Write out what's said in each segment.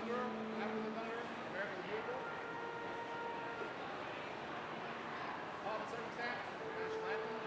younger, after the better, American vehicle. All the circumstance, national anthem.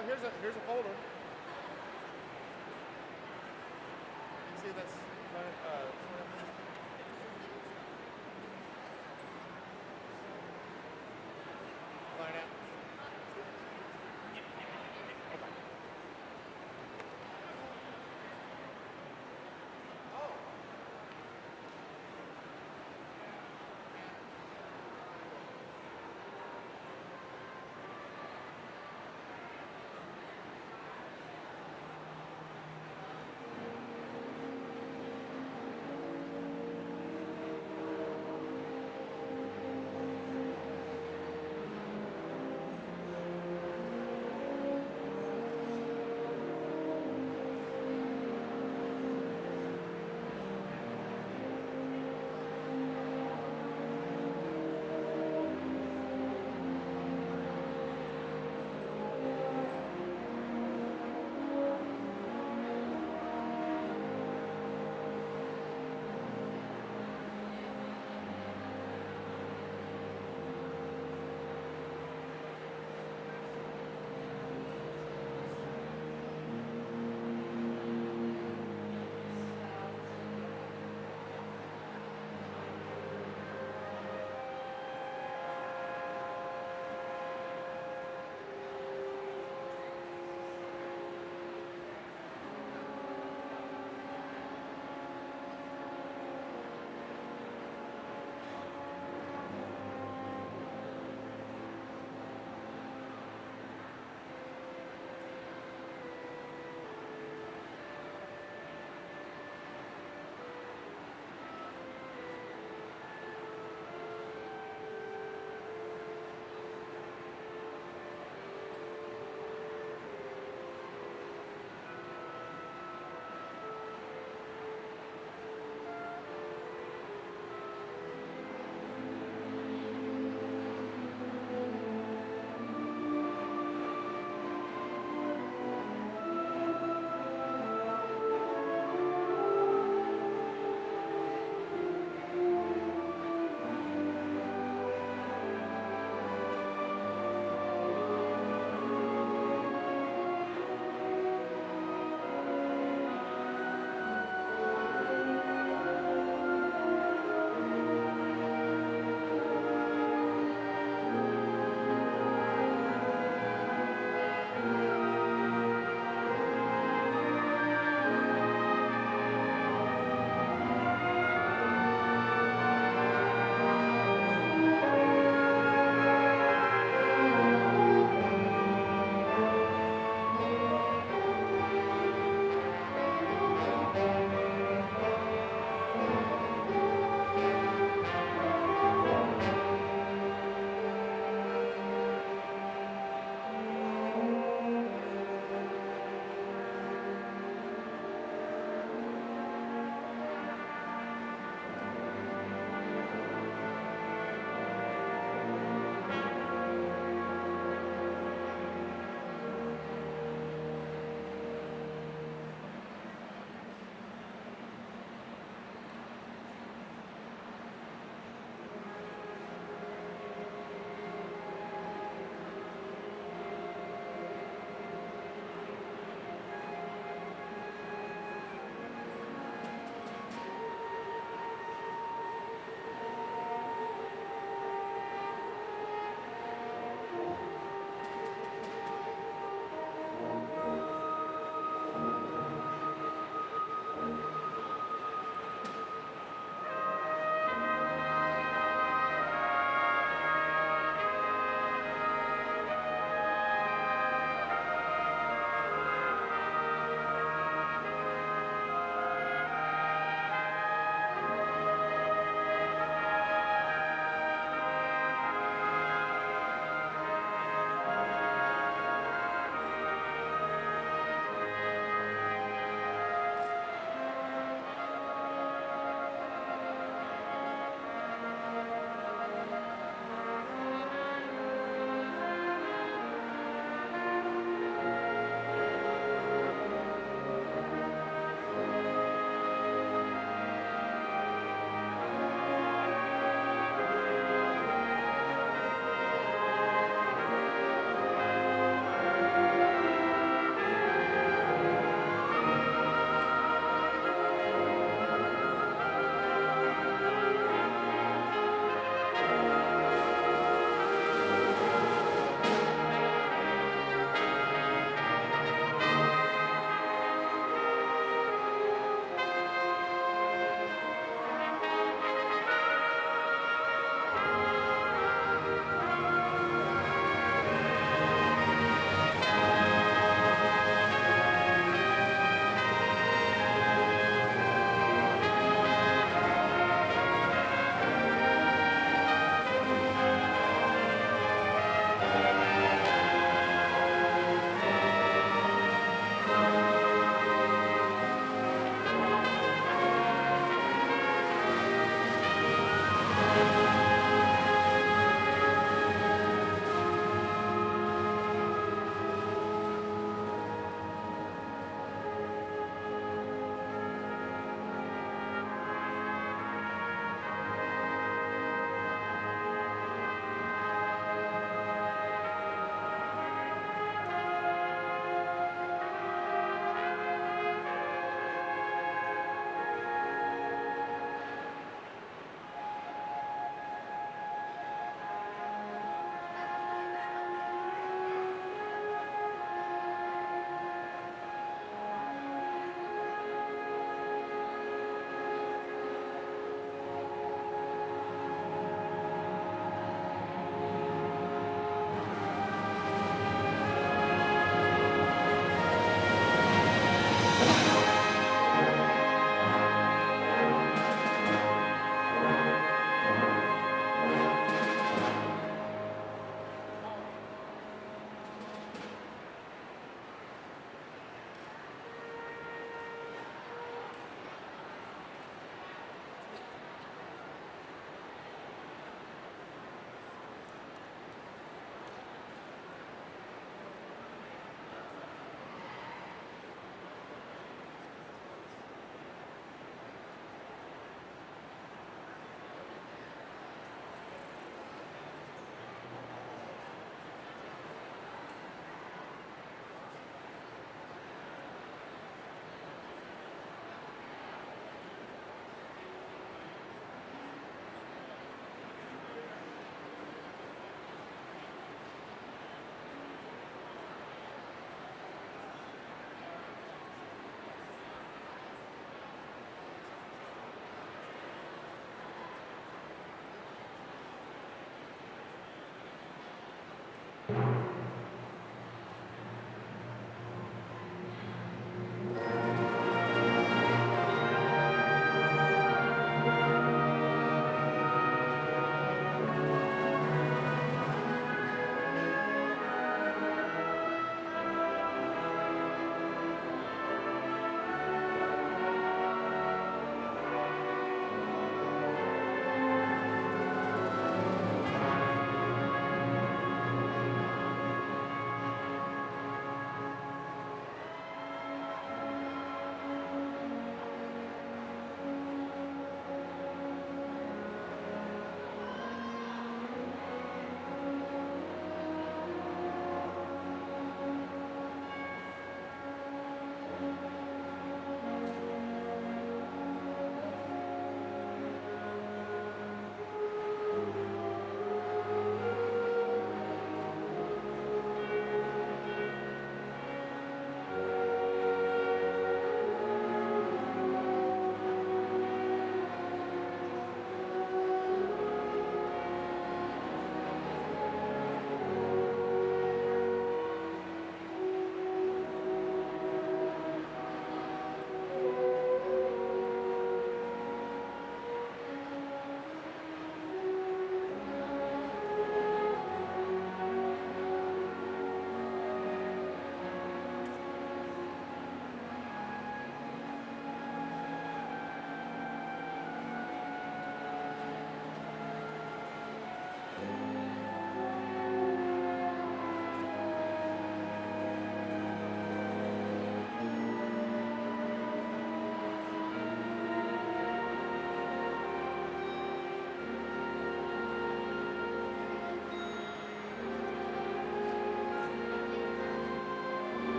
Oh, here's a folder. You can see that's line out. Okay. Oh.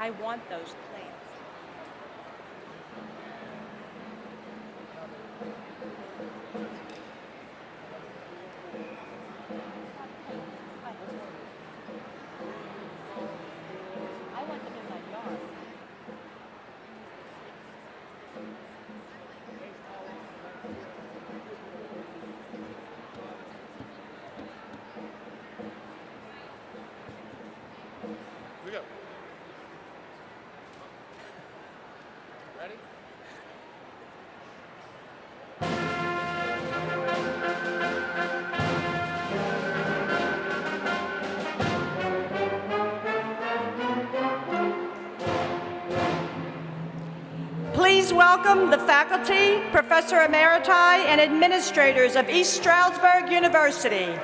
I want those plants. I want them in my yard. Here we go. Ready? Please welcome the faculty, Professor Emeriti, and administrators of East Stroudsburg University.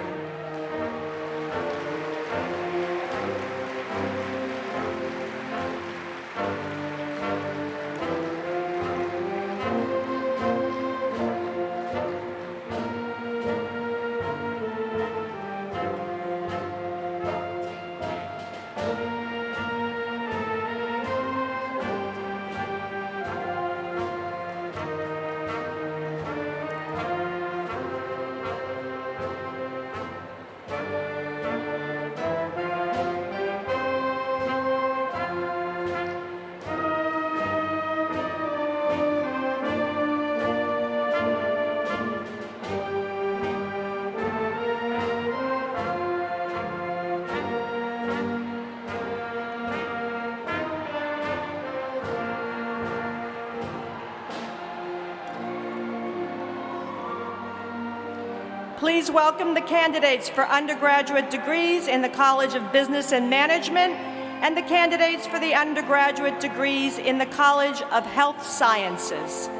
Please welcome the candidates for undergraduate degrees in the College of Business and Management and the candidates for the undergraduate degrees in the College of Health Sciences.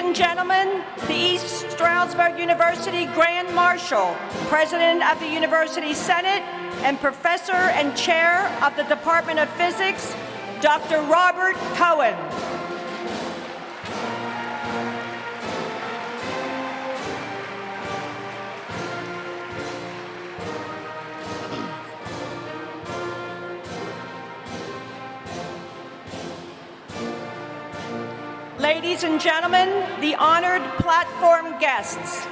and gentlemen, the East Stroudsburg University Grand Marshal, President of the University Senate, and Professor and Chair of the Department of Physics, Dr. Robert Cohen. Ladies and gentlemen, the honored platform guests.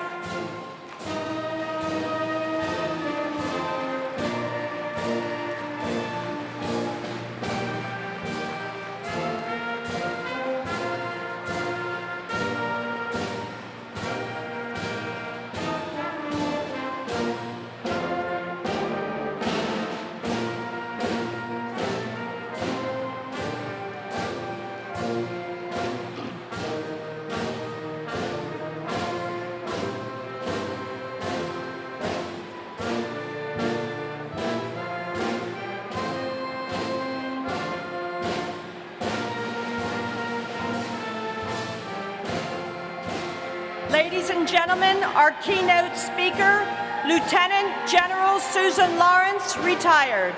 Ladies and gentlemen, our keynote speaker, Lieutenant General Susan Lawrence, retired.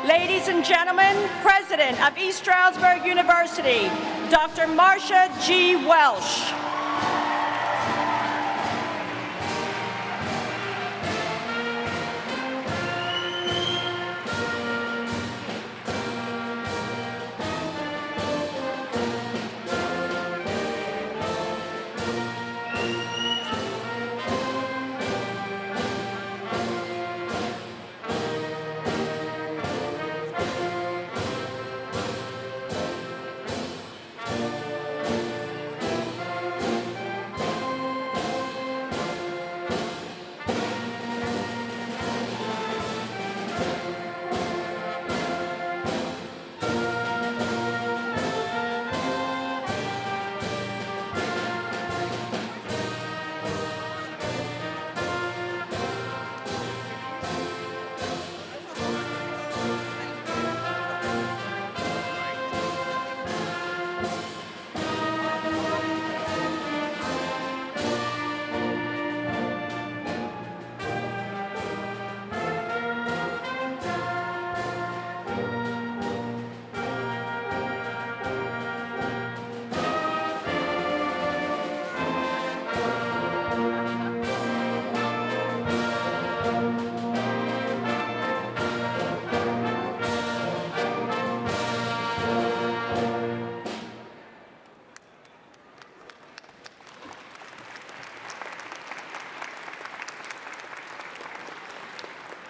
Ladies and gentlemen, President of East Stroudsburg University, Dr. Marcia G. Welsh.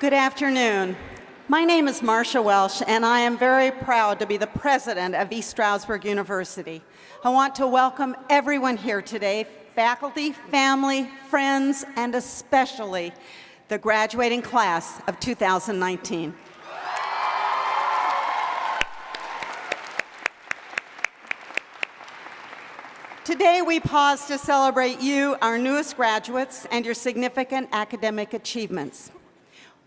Good afternoon. My name is Marcia Welsh, and I am very proud to be the president of East Stroudsburg University. I want to welcome everyone here today, faculty, family, friends, and especially the graduating class of 2019. Today, we pause to celebrate you, our newest graduates, and your significant academic achievements.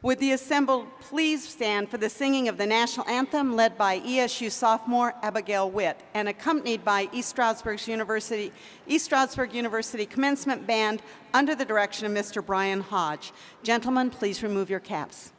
Would the assembled please stand for the singing of the national anthem led by ESU sophomore Abigail Witt and accompanied by East Stroudsburg University Commencement Band under the direction of Mr. Brian Hodge. Gentlemen, please remove your caps.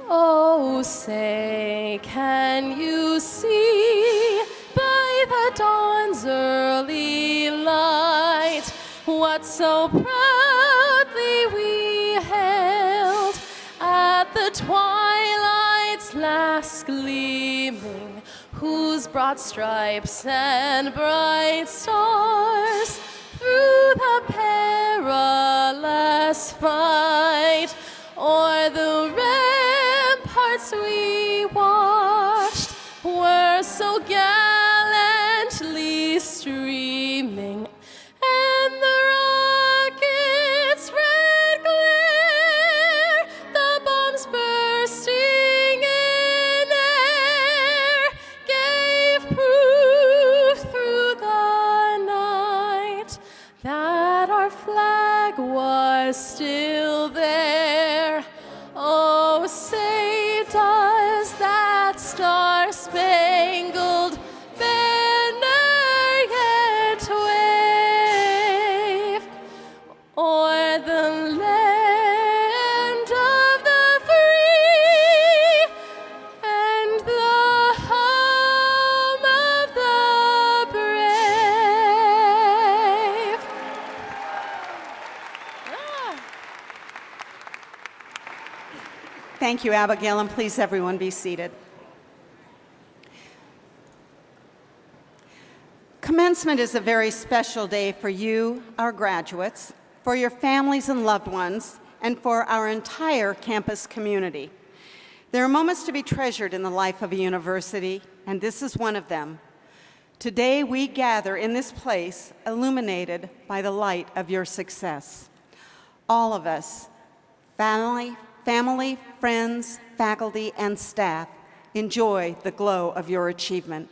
Oh, say, can you see by the dawn's early light what so proudly we hailed at the twilight's last gleaming, whose broad stripes and bright stars through the perilous fight o'er the ramparts we watched were so gallantly streaming, and the rocket's red glare Thank you, Abigail, and please everyone be seated. Commencement is a very special day for you, our graduates, for your families and loved ones, and for our entire campus community. There are moments to be treasured in the life of a university, and this is one of them. Today we gather in this place illuminated by the light of your success. All of us, family, friends, faculty, and staff, enjoy the glow of your achievement.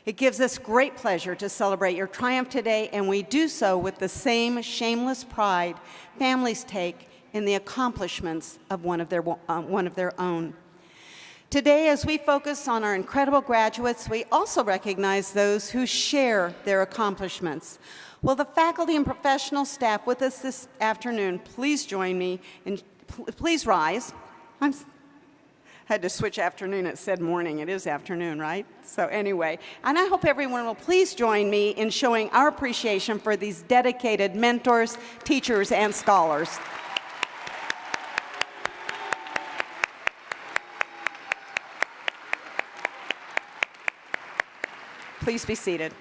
It gives us great pleasure to celebrate your triumph today, and we do so with the same shameless pride families take in the accomplishments of one of their own. Today, as we focus on our incredible graduates, we also recognize those who share their accomplishments. Will the faculty and professional staff with us this afternoon please join me in, please rise. I had to switch afternoon, it said morning, it is afternoon, right? So anyway, and I hope everyone will please join me in showing our appreciation for these dedicated mentors, teachers, and scholars. Please be seated.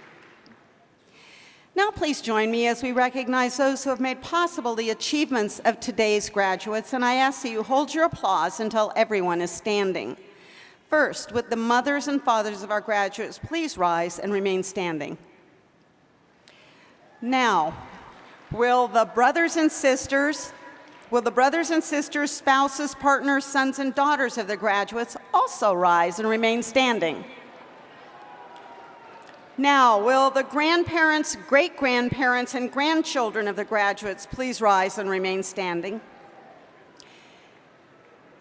Now please join me as we recognize those who have made possible the achievements of today's graduates, and I ask that you hold your applause until everyone is standing. First, with the mothers and fathers of our graduates, please rise and remain standing. Now, will the brothers and sisters, spouses, partners, sons, and daughters of the graduates also rise and remain standing? Now, will the grandparents, great-grandparents, and grandchildren of the graduates please rise and remain standing?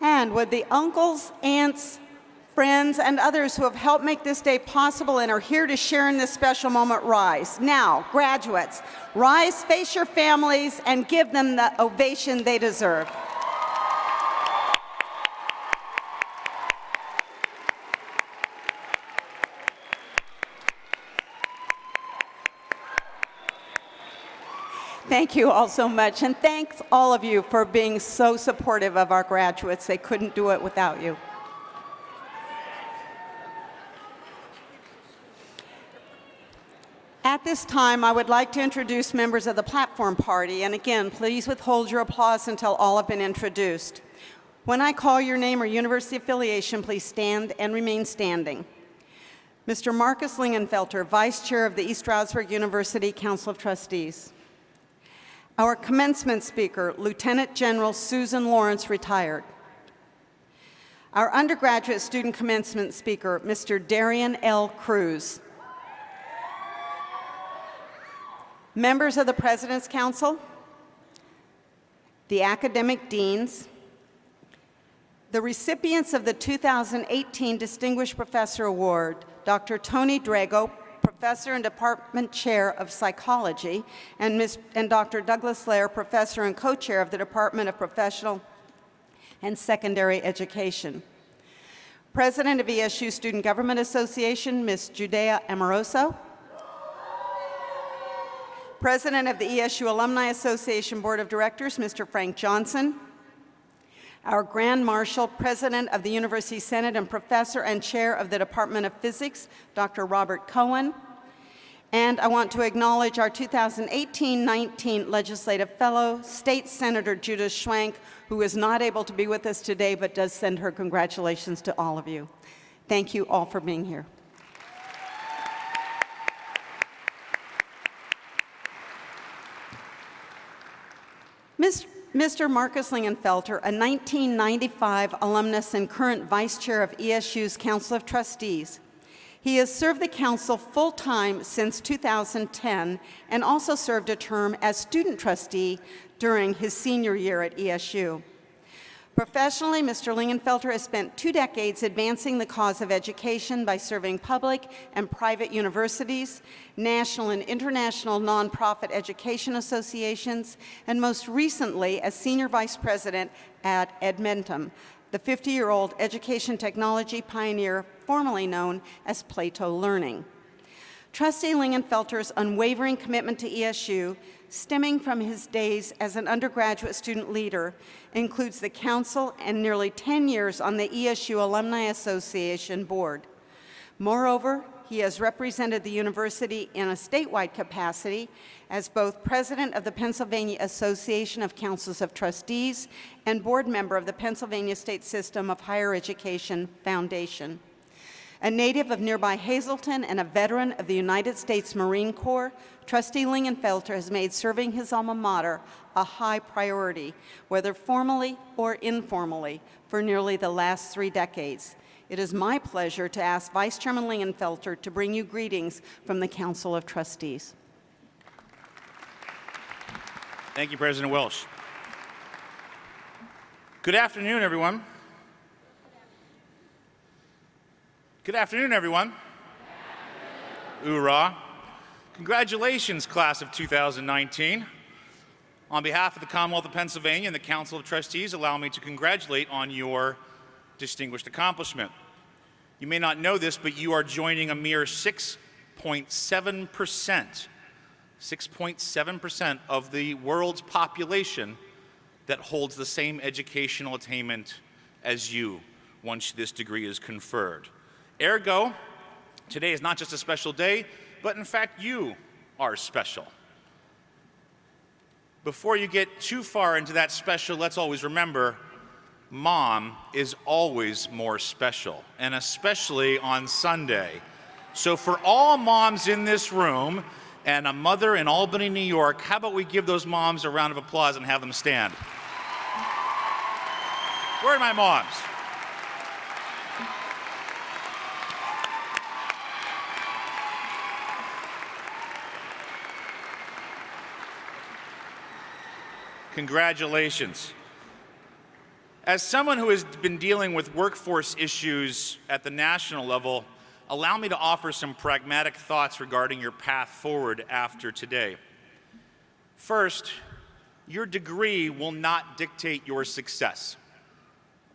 And would the uncles, aunts, friends, and others who have helped make this day possible and are here to share in this special moment rise? Now, graduates, rise, face your families, and give them the ovation they deserve. Thank you all so much, and thanks all of you for being so supportive of our graduates. They couldn't do it without you. At this time, I would like to introduce members of the platform party, and again, please withhold your applause until all have been introduced. When I call your name or university affiliation, please stand and remain standing. Mr. Marcus Lingenfelter, Vice Chair of the East Stroudsburg University Council of Trustees. Our commencement speaker, Lieutenant General Susan Lawrence, retired. Our undergraduate student commencement speaker, Mr. Darian L. Cruz. Members of the President's Council, the academic deans, the recipients of the 2018 Distinguished Professor Award, Dr. Tony Drago, Professor and Department Chair of Psychology, and Dr. Douglas Lair, Professor and Co-Chair of the Department of Professional and Secondary Education. President of ESU Student Government Association, Ms. Judea Amoroso. President of the ESU Alumni Association Board of Directors, Mr. Frank Johnson. Our Grand Marshal, President of the University Senate and Professor and Chair of the Department of Physics, Dr. Robert Cohen. And I want to acknowledge our 2018-19 Legislative Fellow, State Senator Judith Schwank, who is not able to be with us today, but does send her congratulations to all of you. Thank you all for being here. Mr. Marcus Lingenfelter, a 1995 alumnus and current Vice Chair of ESU's Council of Trustees. He has served the Council full-time since 2010 and also served a term as student trustee during his senior year at ESU. Professionally, Mr. Lingenfelter has spent 2 decades advancing the cause of education by serving public and private universities, national and international nonprofit education associations, and most recently as Senior Vice President at Edmentum, the 50-year-old education technology pioneer formerly known as Plato Learning. Trustee Lingenfelter's unwavering commitment to ESU, stemming from his days as an undergraduate student leader, includes the council and nearly 10 years on the ESU Alumni Association board. Moreover, he has represented the university in a statewide capacity as both president of the Pennsylvania Association of Councils of Trustees and board member of the Pennsylvania State System of Higher Education Foundation. A native of nearby Hazleton and a veteran of the United States Marine Corps, Trustee Lingenfelter has made serving his alma mater a high priority, whether formally or informally, for nearly the last 3 decades. It is my pleasure to ask Vice Chairman Lingenfelter to bring you greetings from the Council of Trustees. Thank you, President Welsh. Good afternoon, everyone. Good afternoon, everyone. Hoorah. Congratulations, class of 2019. On behalf of the Commonwealth of Pennsylvania and the Council of Trustees, allow me to congratulate on your distinguished accomplishment. You may not know this, but you are joining a mere 6.7% of the world's population that holds the same educational attainment as you once this degree is conferred. Ergo, today is not just a special day, but in fact you are special. Before you get too far into that special, let's always remember Mom is always more special, and especially on Sunday. So for all moms in this room and a mother in Albany, New York, how about we give those moms a round of applause and have them stand? Where are my moms? Congratulations. As someone who has been dealing with workforce issues at the national level, allow me to offer some pragmatic thoughts regarding your path forward after today. First, your degree will not dictate your success.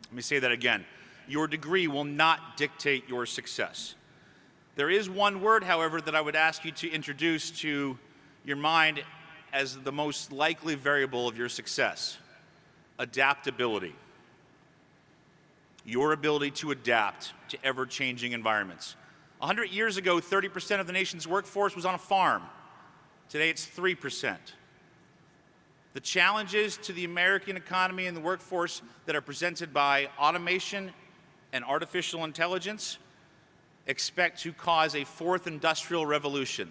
Let me say that again. Your degree will not dictate your success. There is one word, however, that I would ask you to introduce to your mind as the most likely variable of your success: adaptability. Your ability to adapt to ever-changing environments. 100 years ago, 30% of the nation's workforce was on a farm. Today, it's 3%. The challenges to the American economy and the workforce that are presented by automation and artificial intelligence expect to cause a fourth industrial revolution.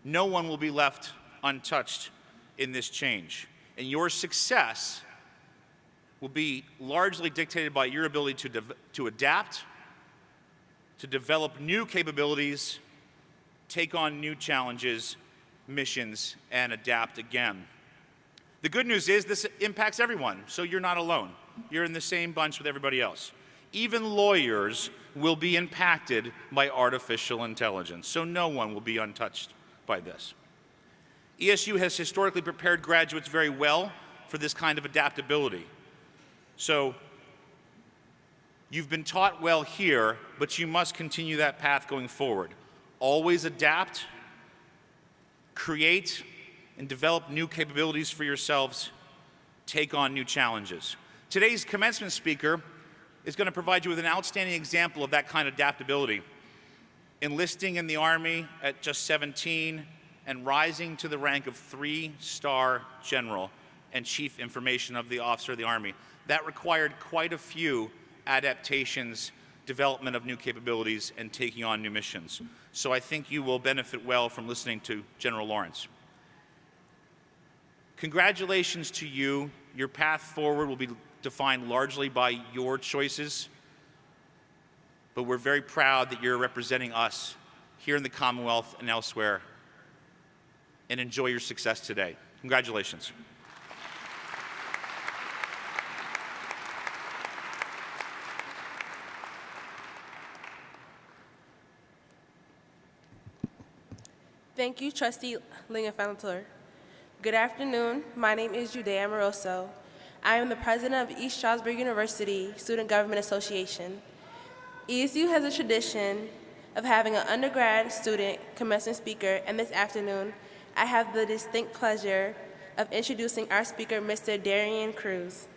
No one will be left untouched in this change. And your success will be largely dictated by your ability to adapt, to develop new capabilities, take on new challenges, missions, and adapt again. The good news is this impacts everyone, so you're not alone. You're in the same bunch with everybody else. Even lawyers will be impacted by artificial intelligence, so no one will be untouched by this. ESU has historically prepared graduates very well for this kind of adaptability. So you've been taught well here, but you must continue that path going forward. Always adapt, create, and develop new capabilities for yourselves, take on new challenges. Today's commencement speaker is going to provide you with an outstanding example of that kind of adaptability. Enlisting in the Army at just 17 and rising to the rank of 3-star general and Chief Information of the Officer of the Army. That required quite a few adaptations, development of new capabilities, and taking on new missions. So I think you will benefit well from listening to General Lawrence. Congratulations to you. Your path forward will be defined largely by your choices, but we're very proud that you're representing us here in the Commonwealth and elsewhere, and enjoy your success today. Congratulations. Thank you, Trustee Lingenfelter. Good afternoon. My name is Judea Moroso. I am the president of East Stroudsburg University Student Government Association. ESU has a tradition of having an undergrad student commencement speaker, and this afternoon, I have the distinct pleasure of introducing our speaker, Mr. Darian Cruz,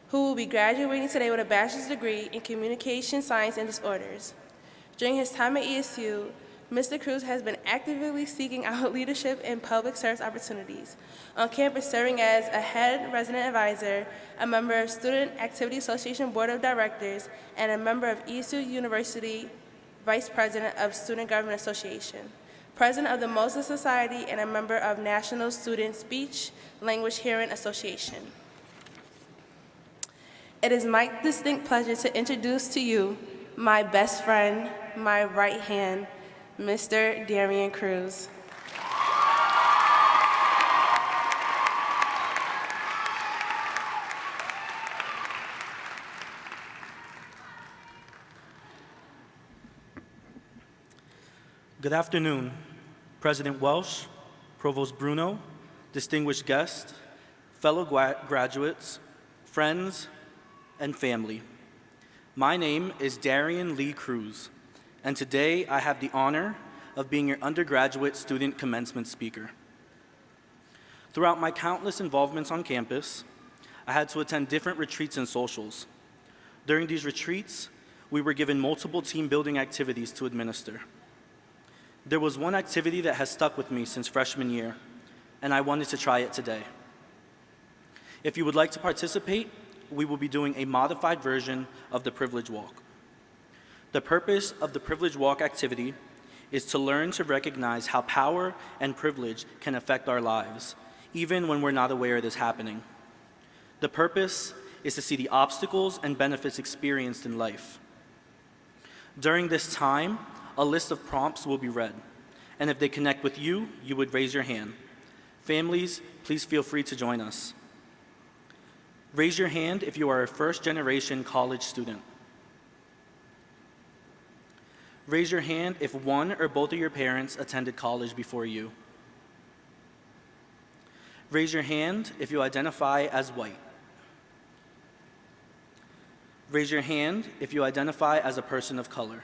who will be graduating today with a bachelor's degree in communication science and disorders. During his time at ESU, Mr. Cruz has been actively seeking out leadership and public service opportunities on campus, serving as a head resident advisor, a member of Student Activity Association Board of Directors, and a member of ESU University Vice President of Student Government Association, President of the Moses Society, and a member of National Student Speech Language Hearing Association. It is my distinct pleasure to introduce to you my best friend, my right hand, Mr. Darian Cruz. Good afternoon, President Welsh, Provost Bruno, distinguished guests, fellow graduates, friends, and family. My name is Darian Lee Cruz, and today I have the honor of being your undergraduate student commencement speaker. Throughout my countless involvements on campus, I had to attend different retreats and socials. During these retreats, we were given multiple team building activities to administer. There was one activity that has stuck with me since freshman year, and I wanted to try it today. If you would like to participate, we will be doing a modified version of the Privilege Walk. The purpose of the Privilege Walk activity is to learn to recognize how power and privilege can affect our lives, even when we're not aware it is happening. The purpose is to see the obstacles and benefits experienced in life. During this time, a list of prompts will be read, and if they connect with you, you would raise your hand. Families, please feel free to join us. Raise your hand if you are a first-generation college student. Raise your hand if one or both of your parents attended college before you. Raise your hand if you identify as white. Raise your hand if you identify as a person of color.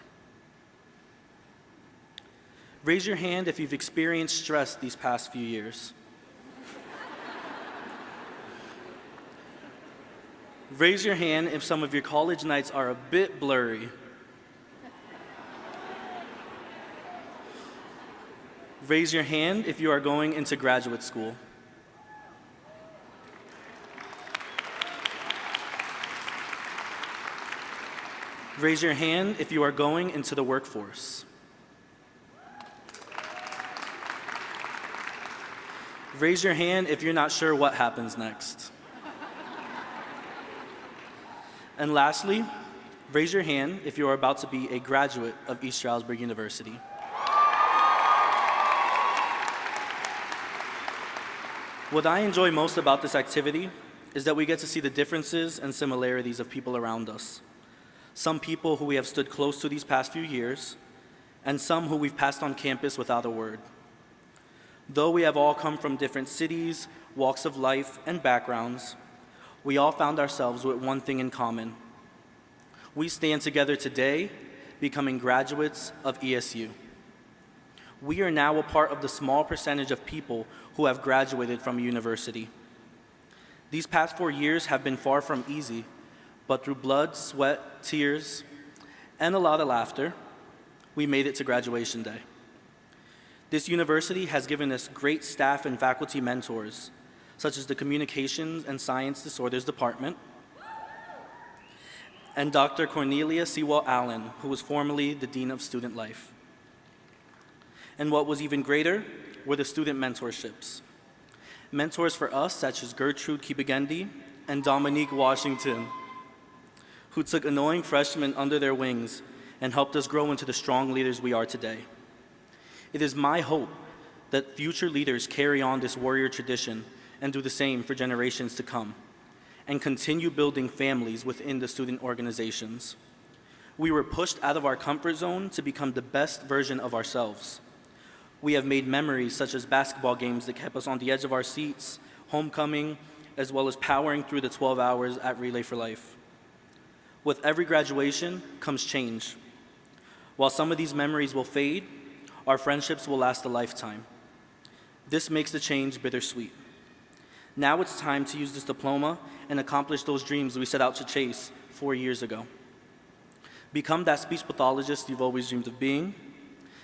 Raise your hand if you've experienced stress these past few years. Raise your hand if some of your college nights are a bit blurry. Raise your hand if you are going into graduate school. Raise your hand if you are going into the workforce. Raise your hand if you're not sure what happens next. And lastly, raise your hand if you are about to be a graduate of East Stroudsburg University. What I enjoy most about this activity is that we get to see the differences and similarities of people around us. Some people who we have stood close to these past few years, and some who we've passed on campus without a word. Though we have all come from different cities, walks of life, and backgrounds, we all found ourselves with one thing in common. We stand together today, becoming graduates of ESU. We are now a part of the small percentage of people who have graduated from a university. These past 4 years have been far from easy, but through blood, sweat, tears, and a lot of laughter, we made it to graduation day. This university has given us great staff and faculty mentors, such as the Communications and Science Disorders Department, and Dr. Cornelia Sewell Allen, who was formerly the Dean of Student Life. And what was even greater were the student mentorships. Mentors for us, such as Gertrude Kibigendi and Dominique Washington, who took annoying freshmen under their wings and helped us grow into the strong leaders we are today. It is my hope that future leaders carry on this warrior tradition and do the same for generations to come, and continue building families within the student organizations. We were pushed out of our comfort zone to become the best version of ourselves. We have made memories such as basketball games that kept us on the edge of our seats, homecoming, as well as powering through the 12 hours at Relay for Life. With every graduation comes change. While some of these memories will fade, our friendships will last a lifetime. This makes the change bittersweet. Now it's time to use this diploma and accomplish those dreams we set out to chase 4 years ago. Become that speech pathologist you've always dreamed of being,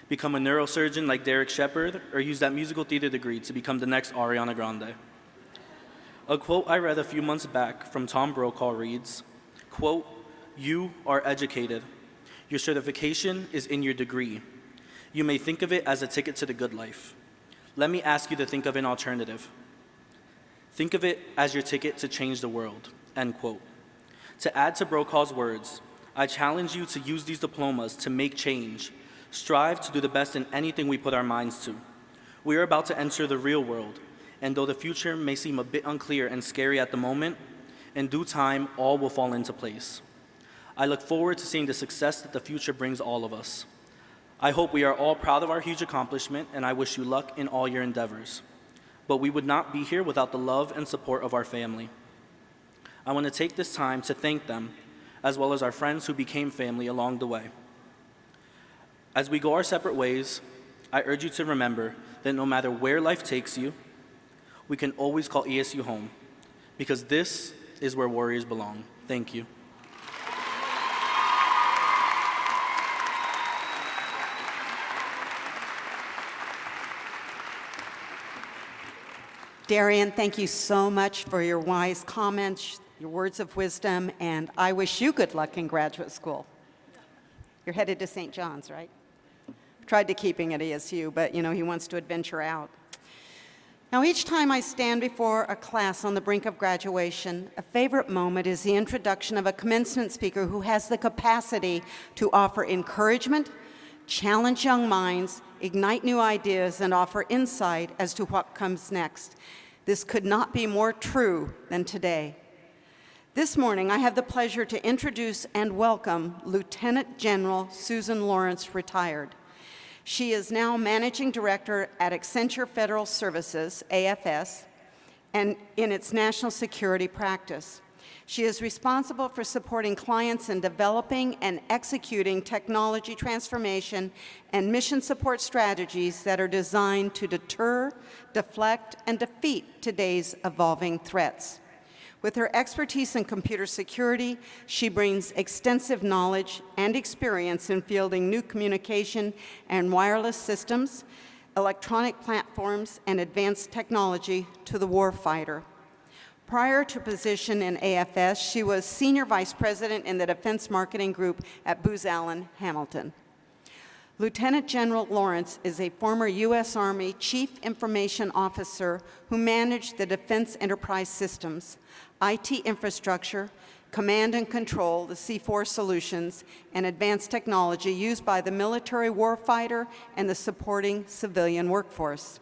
become a neurosurgeon like Derek Shepard, or use that musical theater degree to become the next Ariana Grande. A quote I read a few months back from Tom Brokaw reads, quote, "You are educated. Your certification is in your degree. You may think of it as a ticket to the good life. Let me ask you to think of an alternative. Think of it as your ticket to change the world," end quote. To add to Brokaw's words, I challenge you to use these diplomas to make change. Strive to do the best in anything we put our minds to. We are about to enter the real world, and though the future may seem a bit unclear and scary at the moment, in due time, all will fall into place. I look forward to seeing the success that the future brings all of us. I hope we are all proud of our huge accomplishment, and I wish you luck in all your endeavors. But we would not be here without the love and support of our family. I want to take this time to thank them, as well as our friends who became family along the way. As we go our separate ways, I urge you to remember that no matter where life takes you, we can always call ESU home, because this is where warriors belong. Thank you. Darian, thank you so much for your wise comments, your words of wisdom, and I wish you good luck in graduate school. You're headed to St. John's, right? Tried to keeping at ESU, but he wants to adventure out. Now, each time I stand before a class on the brink of graduation, a favorite moment is the introduction of a commencement speaker who has the capacity to offer encouragement, challenge young minds, ignite new ideas, and offer insight as to what comes next. This could not be more true than today. This morning, I have the pleasure to introduce and welcome Lieutenant General Susan Lawrence, retired. She is now Managing Director at Accenture Federal Services, AFS, and in its national security practice. She is responsible for supporting clients in developing and executing technology transformation and mission support strategies that are designed to deter, deflect, and defeat today's evolving threats. With her expertise in computer security, she brings extensive knowledge and experience in fielding new communication and wireless systems, electronic platforms, and advanced technology to the warfighter. Prior to position in AFS, she was Senior Vice President in the Defense Marketing Group at Booz Allen Hamilton. Lieutenant General Lawrence is a former U.S. Army Chief Information Officer who managed the Defense Enterprise Systems, IT infrastructure, command and control, the C4 solutions, and advanced technology used by the military warfighter and the supporting civilian workforce.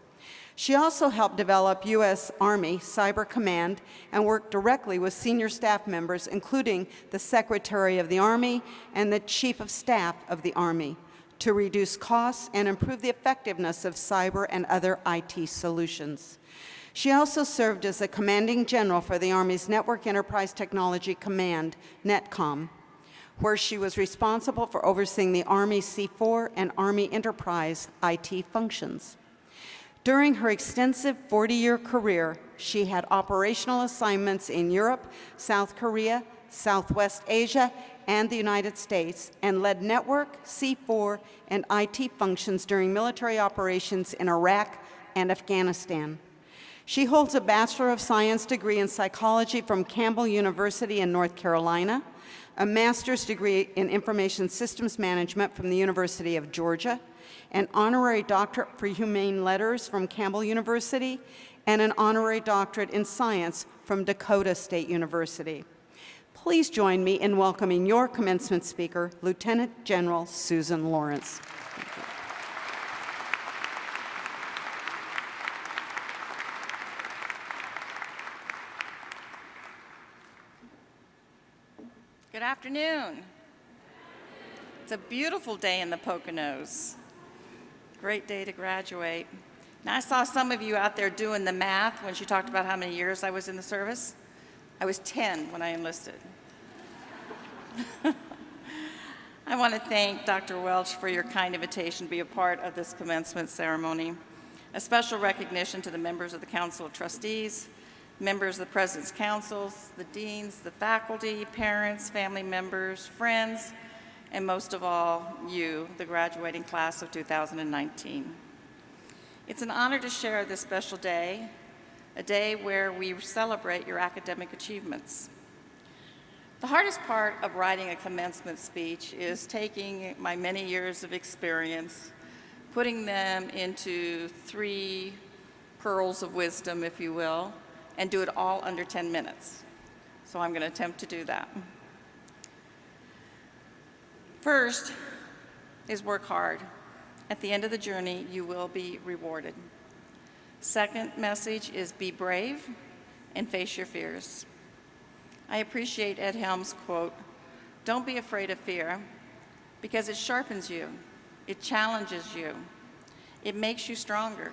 She also helped develop U.S. Army Cyber Command and worked directly with senior staff members, including the Secretary of the Army and the Chief of Staff of the Army, to reduce costs and improve the effectiveness of cyber and other IT solutions. She also served as a commanding general for the Army's Network Enterprise Technology Command, NETCOM, where she was responsible for overseeing the Army C4 and Army Enterprise IT functions. During her extensive 40-year career, she had operational assignments in Europe, South Korea, Southwest Asia, and the United States, and led network, C4, and IT functions during military operations in Iraq and Afghanistan. She holds a Bachelor of Science degree in psychology from Campbell University in North Carolina, a master's degree in information systems management from the University of Georgia, an honorary doctorate for humane letters from Campbell University, and an honorary doctorate in science from Dakota State University. Please join me in welcoming your commencement speaker, Lieutenant General Susan Lawrence. Good afternoon. It's a beautiful day in the Poconos. Great day to graduate. Now, I saw some of you out there doing the math when she talked about how many years I was in the service. I was 10 when I enlisted. I want to thank Dr. Welch for your kind invitation to be a part of this commencement ceremony. A special recognition to the members of the Council of Trustees, members of the President's Councils, the deans, the faculty, parents, family members, friends, and most of all, you, the graduating class of 2019. It's an honor to share this special day, a day where we celebrate your academic achievements. The hardest part of writing a commencement speech is taking my many years of experience, putting them into 3 pearls of wisdom, if you will, and do it all under 10 minutes. So I'm going to attempt to do that. First is work hard. At the end of the journey, you will be rewarded. Second message is be brave and face your fears. I appreciate Ed Helms' quote, "Don't be afraid of fear, because it sharpens you, it challenges you, it makes you stronger.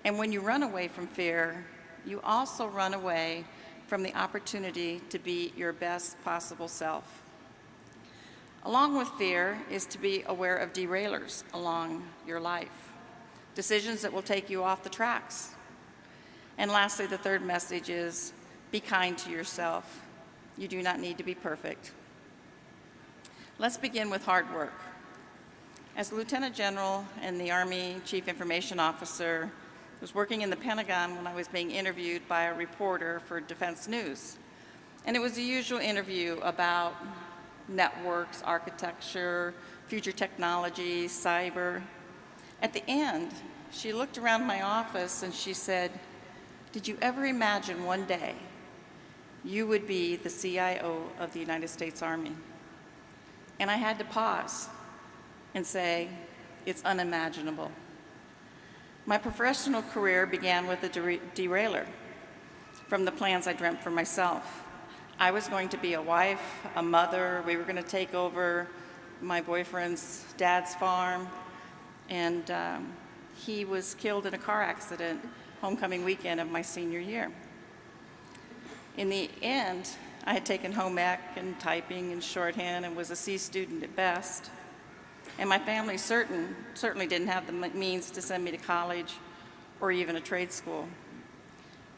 And when you run away from fear, you also run away from the opportunity to be your best possible self." Along with fear is to be aware of derailers along your life, decisions that will take you off the tracks. And lastly, the third message is be kind to yourself. You do not need to be perfect. Let's begin with hard work. As Lieutenant General and the Army Chief Information Officer, I was working in the Pentagon when I was being interviewed by a reporter for Defense News. And it was the usual interview about networks, architecture, future technology, cyber. At the end, she looked around my office and she said, "Did you ever imagine one day you would be the CIO of the United States Army?" And I had to pause and say, it's unimaginable. My professional career began with a derailer from the plans I dreamt for myself. I was going to be a wife, a mother. We were going to take over my boyfriend's dad's farm, and he was killed in a car accident homecoming weekend of my senior year. In the end, I had taken home ec and typing and shorthand and was a C student at best. And my family certainly didn't have the means to send me to college or even a trade school.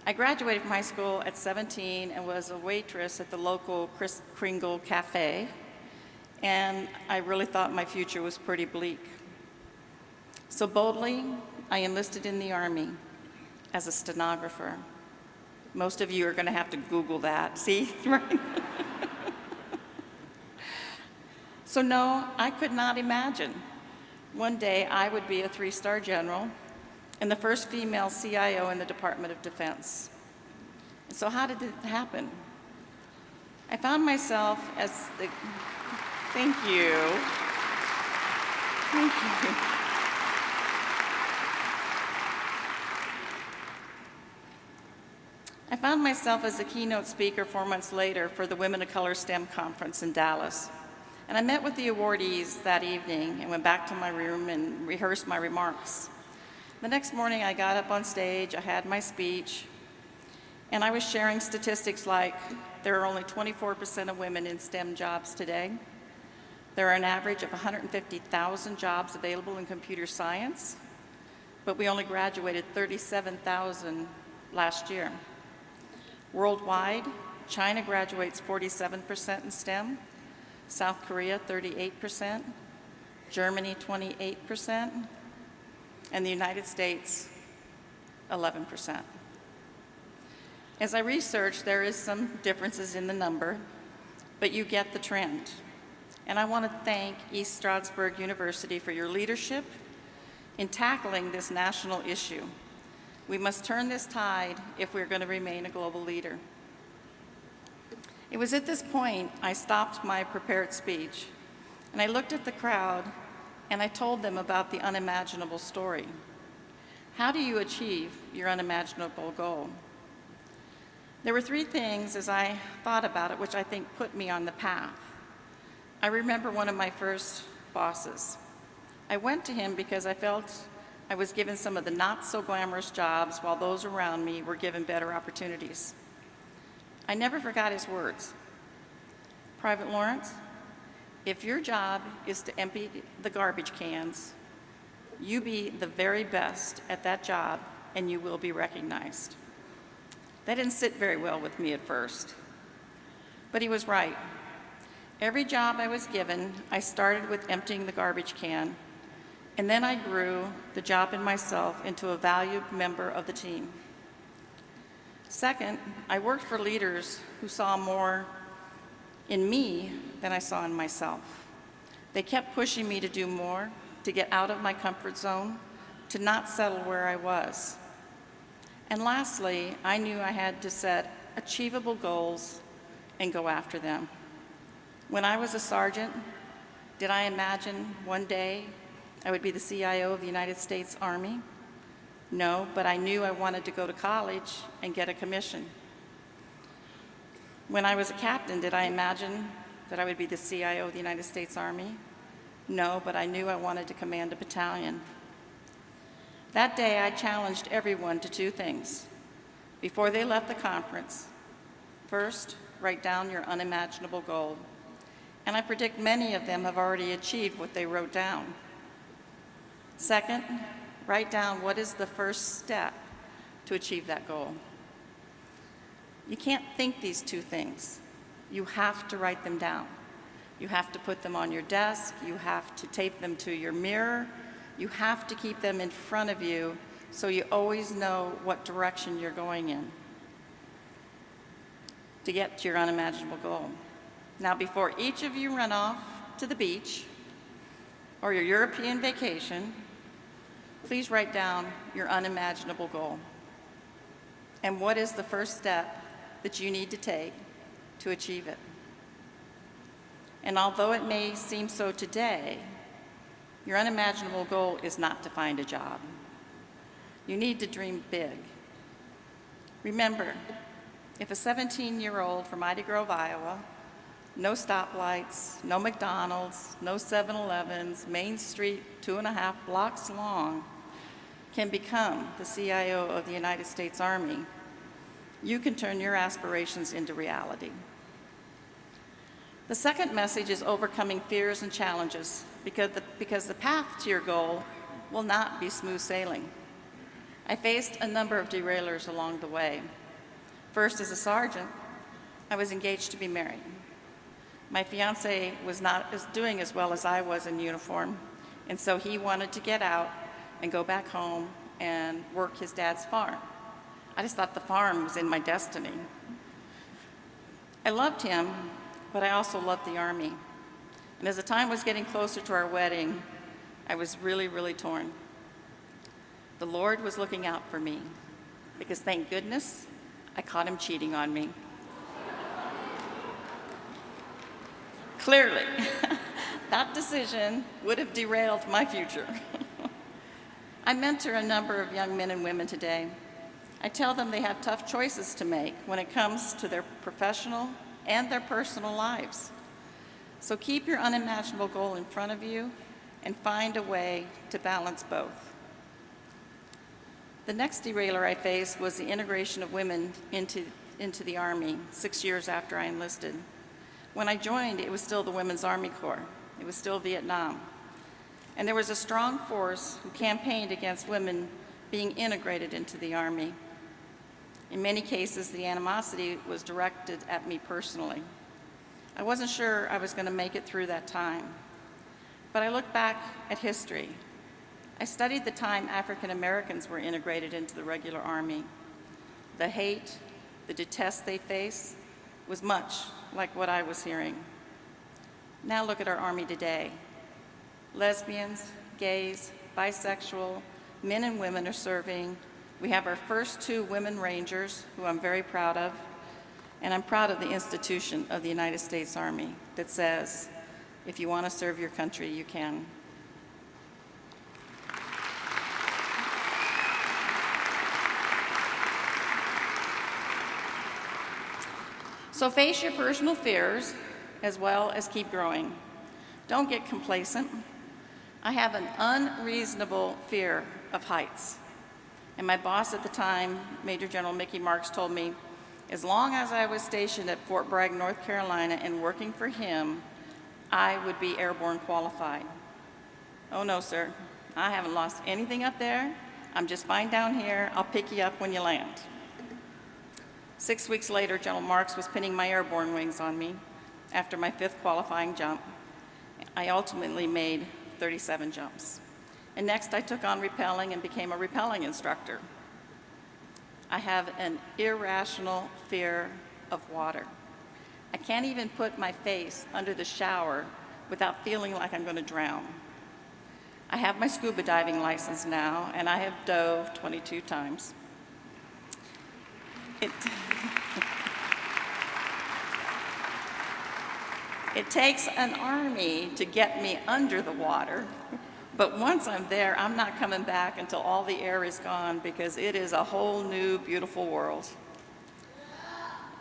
I graduated from high school at 17 and was a waitress at the local Kris Kringle Cafe, and I really thought my future was pretty bleak. So boldly, I enlisted in the Army as a stenographer. Most of you are going to have to Google that, see? Right? So no, I could not imagine one day I would be a 3-star general and the first female CIO in the Department of Defense. And so how did it happen? I found myself as the, thank you. Thank you. I found myself as a keynote speaker 4 months later for the Women of Color STEM conference in Dallas. And I met with the awardees that evening and went back to my room and rehearsed my remarks. The next morning I got up on stage, I had my speech, and I was sharing statistics like there are only 24% of women in STEM jobs today. There are an average of 150,000 jobs available in computer science, but we only graduated 37,000 last year. Worldwide, China graduates 47% in STEM, South Korea 38%, Germany 28%, and the United States 11%. As I researched, there is some differences in the number, but you get the trend. And I want to thank East Stroudsburg University for your leadership in tackling this national issue. We must turn this tide if we're going to remain a global leader. It was at this point I stopped my prepared speech, and I looked at the crowd, and I told them about the unimaginable story. How do you achieve your unimaginable goal? There were 3 things as I thought about it, which I think put me on the path. I remember one of my first bosses. I went to him because I felt I was given some of the not-so-glamorous jobs while those around me were given better opportunities. I never forgot his words. "Private Lawrence, If your job is to empty the garbage cans, you be the very best at that job and you will be recognized. That didn't sit very well with me at first, but he was right. Every job I was given, I started with emptying the garbage can, and then I grew the job in myself into a valued member of the team. Second, I worked for leaders who saw more in me than I saw in myself. They kept pushing me to do more, to get out of my comfort zone, to not settle where I was. And lastly, I knew I had to set achievable goals and go after them. When I was a sergeant, did I imagine one day I would be the CIO of the United States Army? No, but I knew I wanted to go to college and get a commission. When I was a captain, did I imagine that I would be the CIO of the United States Army? No, but I knew I wanted to command a battalion. That day, I challenged everyone to two things before they left the conference. First, write down your unimaginable goal. And I predict many of them have already achieved what they wrote down. Second, write down what is the first step to achieve that goal. You can't think these two things. You have to write them down. You have to put them on your desk. You have to tape them to your mirror. You have to keep them in front of you so you always know what direction you're going in to get to your unimaginable goal. Now, before each of you run off to the beach or your European vacation, please write down your unimaginable goal. And what is the first step that you need to take to achieve it? And although it may seem so today, your unimaginable goal is not to find a job. You need to dream big. Remember, if a 17-year-old from Mighty Grove, Iowa, no stoplights, no McDonald's, no 7-Elevens, Main Street 2.5 blocks long, can become the CIO of the United States Army, you can turn your aspirations into reality. The second message is overcoming fears and challenges because the path to your goal will not be smooth sailing. I faced a number of derailers along the way. First, as a sergeant, I was engaged to be married. My fiance was not doing as well as I was in uniform, and so he wanted to get out and go back home and work his dad's farm. I just thought the farm was in my destiny. I loved him, but I also loved the Army. And as the time was getting closer to our wedding, I was really, really torn. The Lord was looking out for me, because thank goodness I caught him cheating on me. Clearly, that decision would have derailed my future. I mentor a number of young men and women today. I tell them they have tough choices to make when it comes to their professional and their personal lives. So keep your unimaginable goal in front of you and find a way to balance both. The next derailer I faced was the integration of women into the Army 6 years after I enlisted. When I joined, it was still the Women's Army Corps. It was still Vietnam. And there was a strong force who campaigned against women being integrated into the Army. In many cases, the animosity was directed at me personally. I wasn't sure I was going to make it through that time. But I look back at history. I studied the time African Americans were integrated into the regular Army. The hate, the detest they face was much like what I was hearing. Now look at our Army today. Lesbians, gays, bisexual, men and women are serving. We have our first 2 women Rangers, who I'm very proud of, and I'm proud of the institution of the United States Army that says, if you want to serve your country, you can. So face your personal fears as well as keep growing. Don't get complacent. I have an unreasonable fear of heights. And my boss at the time, Major General Mickey Marks, told me, as long as I was stationed at Fort Bragg, North Carolina, and working for him, I would be airborne qualified. Oh no, sir. I haven't lost anything up there. I'm just fine down here. I'll pick you up when you land. 6 weeks later, General Marks was pinning my airborne wings on me after my 5th qualifying jump. I ultimately made 37 jumps. And next I took on rappelling and became a rappelling instructor. I have an irrational fear of water. I can't even put my face under the shower without feeling like I'm going to drown. I have my scuba diving license now, and I have dove 22 times. It takes an army to get me under the water, but once I'm there, I'm not coming back until all the air is gone because it is a whole new, beautiful world.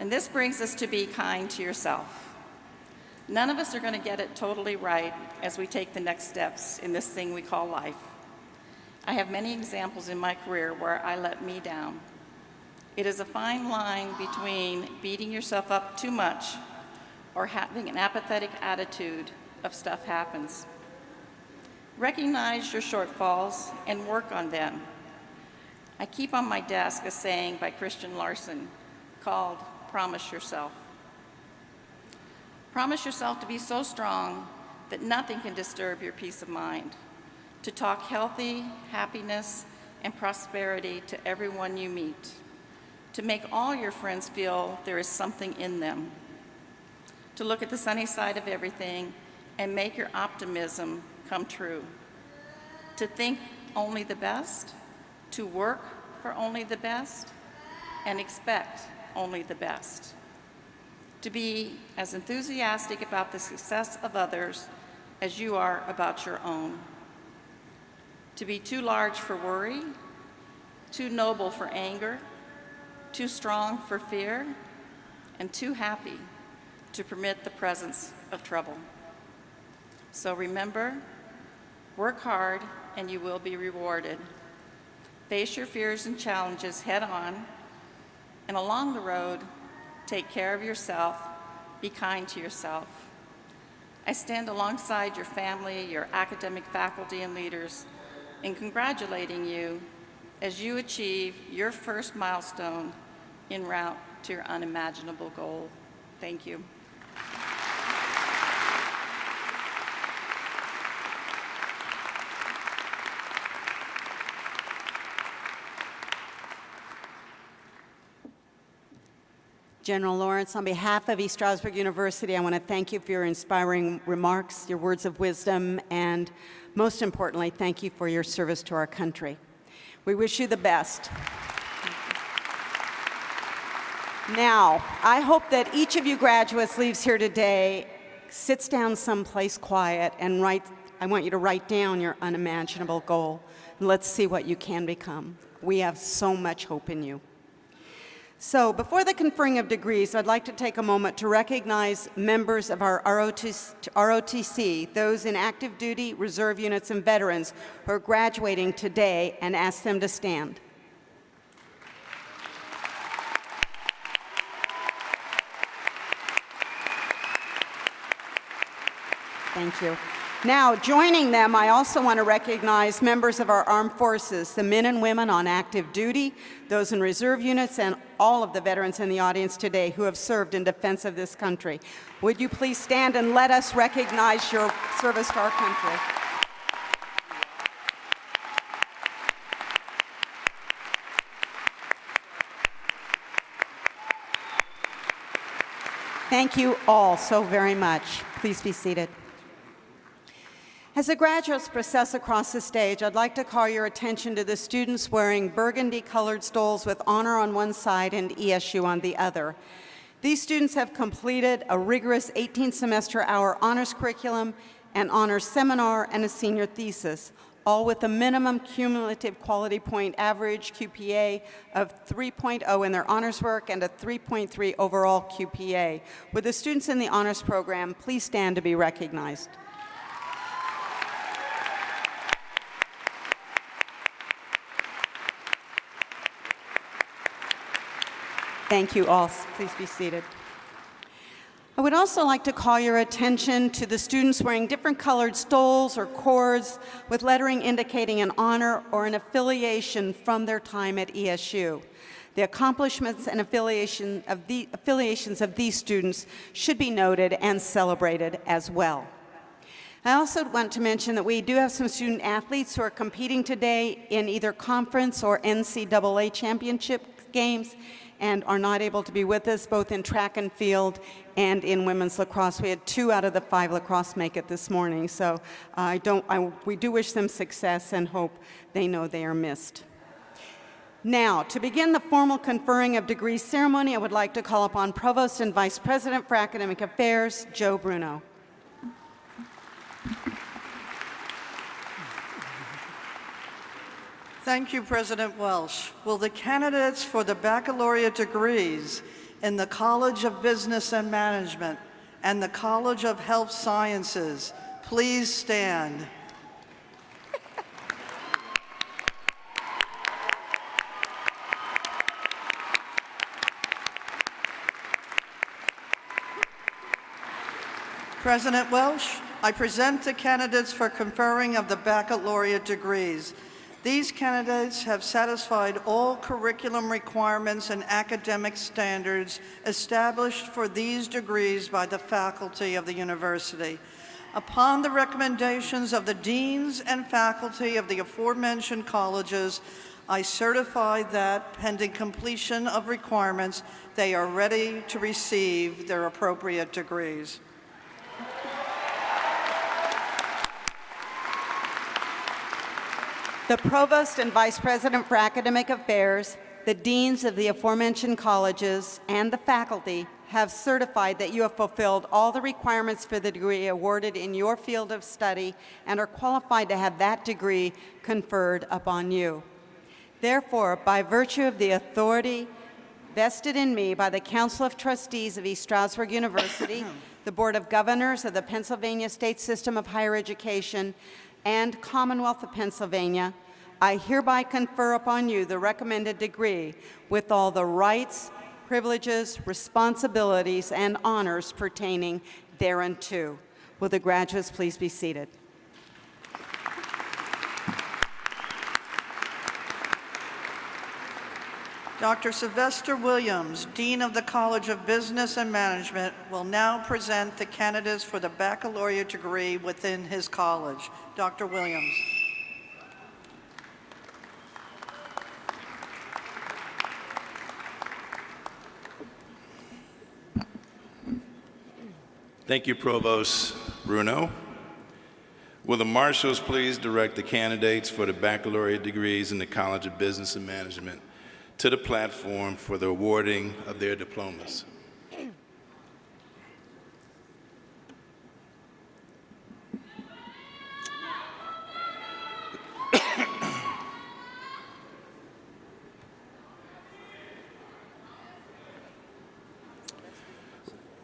And this brings us to be kind to yourself. None of us are going to get it totally right as we take the next steps in this thing we call life. I have many examples in my career where I let me down. It is a fine line between beating yourself up too much or having an apathetic attitude of stuff happens. Recognize your shortfalls and work on them. I keep on my desk a saying by Christian Larson called "Promise Yourself." Promise yourself to be so strong that nothing can disturb your peace of mind, to talk healthy, happiness, and prosperity to everyone you meet, to make all your friends feel there is something in them, to look at the sunny side of everything and make your optimism come true, to think only the best, to work for only the best, and expect only the best, to be as enthusiastic about the success of others as you are about your own, to be too large for worry, too noble for anger, too strong for fear, and too happy to permit the presence of trouble. So remember, work hard and you will be rewarded. Face your fears and challenges head on, and along the road, take care of yourself, be kind to yourself. I stand alongside your family, your academic faculty and leaders in congratulating you as you achieve your first milestone en route to your unimaginable goal. Thank you. General Lawrence, on behalf of East Stroudsburg University, I want to thank you for your inspiring remarks, your words of wisdom, and most importantly, thank you for your service to our country. We wish you the best. Now, I hope that each of you graduates leaves here today, sits down someplace quiet, and I want you to write down your unimaginable goal. And let's see what you can become. We have so much hope in you. So before the conferring of degrees, I'd like to take a moment to recognize members of our ROTC, those in active duty, reserve units, and veterans who are graduating today, and ask them to stand. Thank you. Now, joining them, I also want to recognize members of our armed forces, the men and women on active duty, those in reserve units, and all of the veterans in the audience today who have served in defense of this country. Would you please stand and let us recognize your service to our country? Thank you all so very much. Please be seated. As the graduates process across the stage, I'd like to call your attention to the students wearing burgundy-colored stoles with honor on one side and ESU on the other. These students have completed a rigorous 18-semester-hour honors curriculum, an honors seminar, and a senior thesis, all with a minimum cumulative quality point average QPA of 3.0 in their honors work and a 3.3 overall QPA. Would the students in the honors program please stand to be recognized? Thank you all. Please be seated. I would also like to call your attention to the students wearing different colored stoles or cords with lettering indicating an honor or an affiliation from their time at ESU. The accomplishments and affiliations of these students should be noted and celebrated as well. I also want to mention that we do have some student athletes who are competing today in either conference or NCAA championship games and are not able to be with us, both in track and field and in women's lacrosse. We had 2 out of the 5 lacrosse make it this morning, so we do wish them success and hope they know they are missed. Now, to begin the formal conferring of degrees ceremony, I would like to call upon Provost and Vice President for Academic Affairs, Joe Bruno. Thank you, President Welsh. Will the candidates for the baccalaureate degrees in the College of Business and Management and the College of Health Sciences please stand? President Welsh, I present the candidates for conferring of the baccalaureate degrees. These candidates have satisfied all curriculum requirements and academic standards established for these degrees by the faculty of the university. Upon the recommendations of the deans and faculty of the aforementioned colleges, I certify that, pending completion of requirements, they are ready to receive their appropriate degrees. The Provost and Vice President for Academic Affairs, the deans of the aforementioned colleges, and the faculty have certified that you have fulfilled all the requirements for the degree awarded in your field of study and are qualified to have that degree conferred upon you. Therefore, by virtue of the authority vested in me by the Council of Trustees of East Stroudsburg University, the Board of Governors of the Pennsylvania State System of Higher Education, and Commonwealth of Pennsylvania, I hereby confer upon you the recommended degree with all the rights, privileges, responsibilities, and honors pertaining thereunto. Will the graduates please be seated? Dr. Sylvester Williams, Dean of the College of Business and Management, will now present the candidates for the baccalaureate degree within his college. Dr. Williams. Thank you, Provost Bruno. Will the marshals please direct the candidates for the baccalaureate degrees in the College of Business and Management to the platform for the awarding of their diplomas.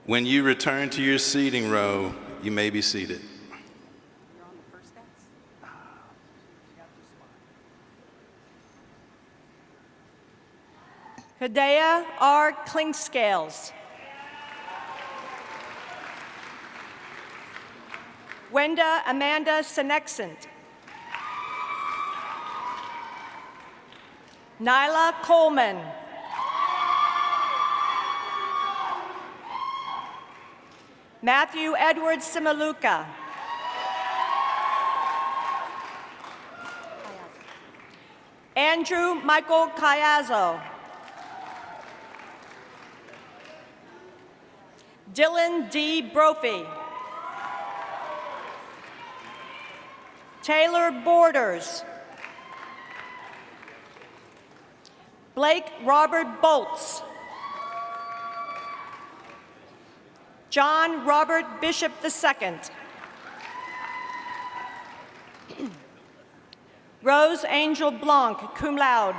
When you return to your seating row, you may be seated. Hidea R. Klingscales. Wenda Amanda Senexant. Nyla Coleman. Matthew Edward Simaluka. Andrew Michael Cayazzo. Dylan D. Brophy. Taylor Borders. Blake Robert Bolts. John Robert Bishop II. Rose Angel Blanc, cum laude.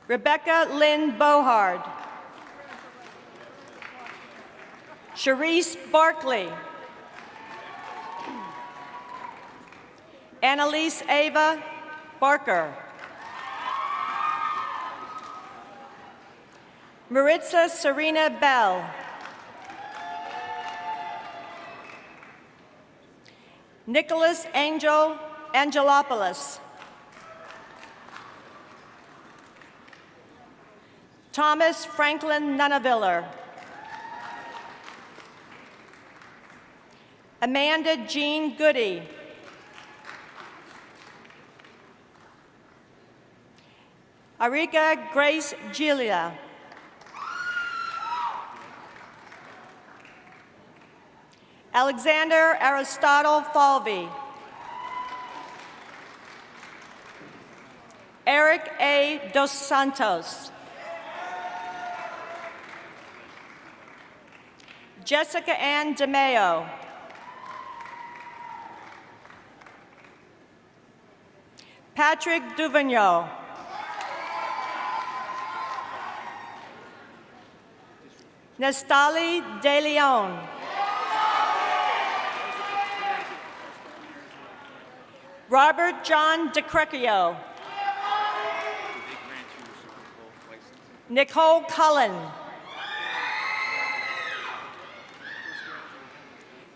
Rebecca Lynn Bohard. Sharice Barkley. Annalise Ava Barker. Maritza Serena Bell. Nicholas Angel Angelopoulos. Thomas Franklin Nunaviller. Amanda Jean Goody. Arika Grace Gilia. Alexander Aristotle Falvey. Eric A. Dos Santos. Jessica Ann DeMeo. Patrick Duvigneau. Nestali De Leon. Robert John DeCrecchio. Nicole Cullen.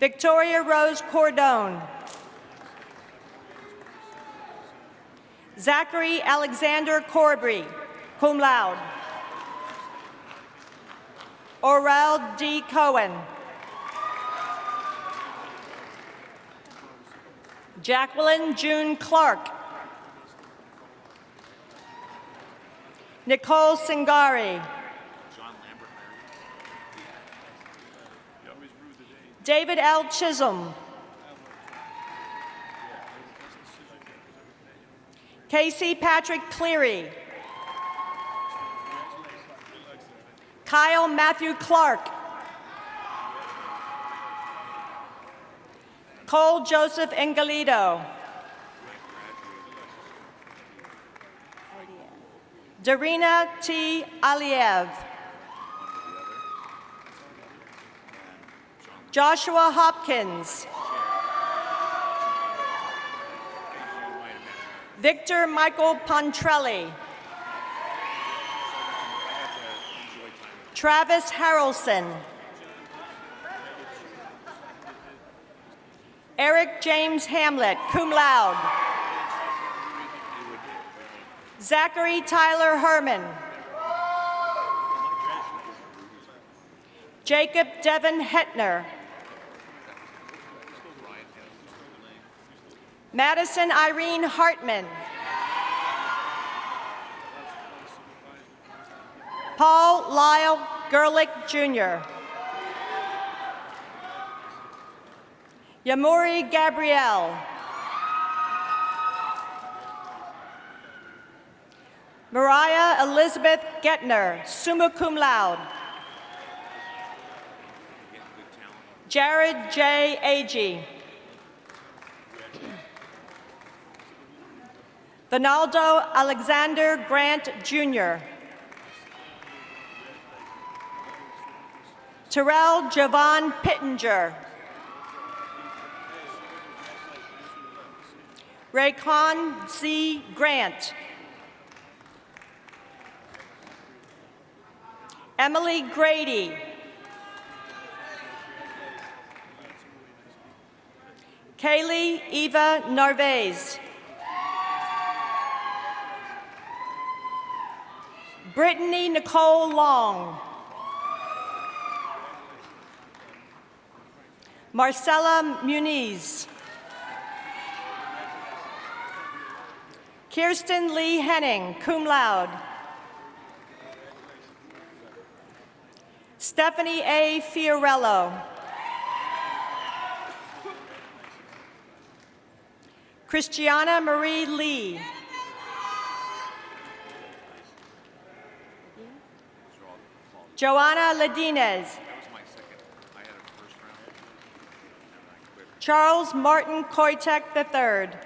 Victoria Rose Cordone. Zachary Alexander Corbry, cum laude. Orel D. Cohen. Jacqueline June Clark. Nicole Singari. David L. Chisholm. Casey Patrick Cleary. Kyle Matthew Clark. Cole Joseph Engalito. Darina T. Aliev. Joshua Hopkins. Victor Michael Pontrelli. Travis Harrelson. Eric James Hamlet, cum laude. Zachary Tyler Herman. Jacob Devin Hetner. Madison Irene Hartman. Paul Lyle Gerlich Jr. Yamuri Gabrielle. Mariah Elizabeth Getner, summa cum laude. Jared J. Agee. Vinaldo Alexander Grant Jr. Terrell Javon Pittenger. Raycon Z. Grant. Emily Grady. Kaylee Eva Narvaez. Brittany Nicole Long. Marcella Muniz. Kirsten Lee Henning, cum laude. Stephanie A. Fiorello. Christiana Marie Lee. Joanna Ladinez. Charles Martin Koitek III.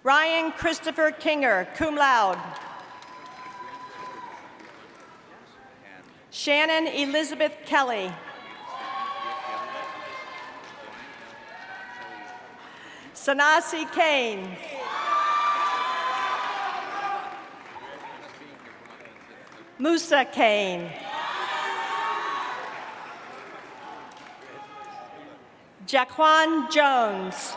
Ryan Christopher Kinger, cum laude. Shannon Elizabeth Kelly. Sanasi Kane. Musa Kane. Jaquan Jones.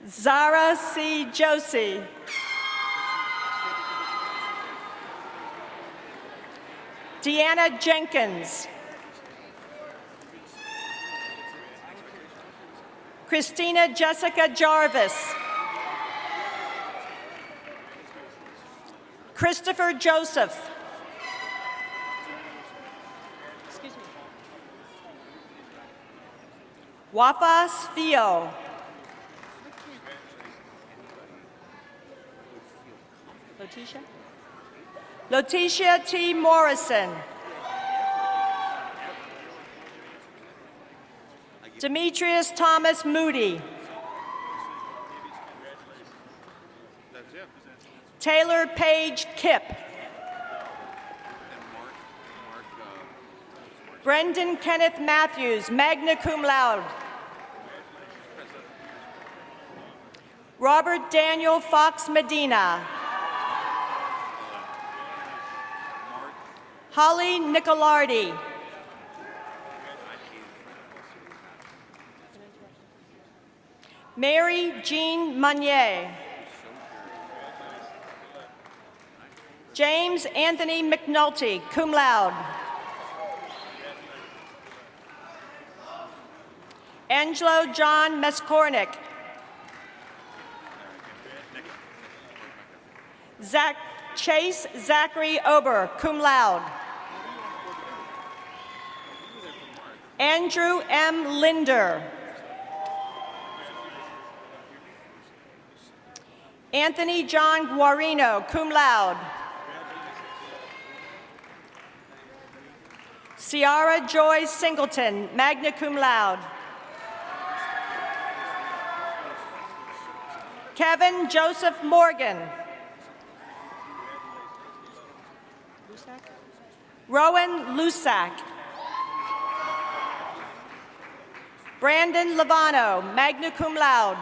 Zara C. Josie. Deanna Jenkins. Christina Jessica Jarvis. Christopher Joseph. Wafa Sfio. Letitia T. Morrison. Demetrius Thomas Moody. Taylor Page Kipp. Brendan Kenneth Matthews, magna cum laude. Robert Daniel Fox Medina. Holly Nicolardi. Mary Jean Munier. James Anthony McNulty, cum laude. Angelo John Meskornick. Chase Zachary Ober, cum laude. Andrew M. Linder. Anthony John Guarino, cum laude. Ciara Joy Singleton, magna cum laude. Kevin Joseph Morgan. Rowan Lusack. Brandon Lavano, magna cum laude.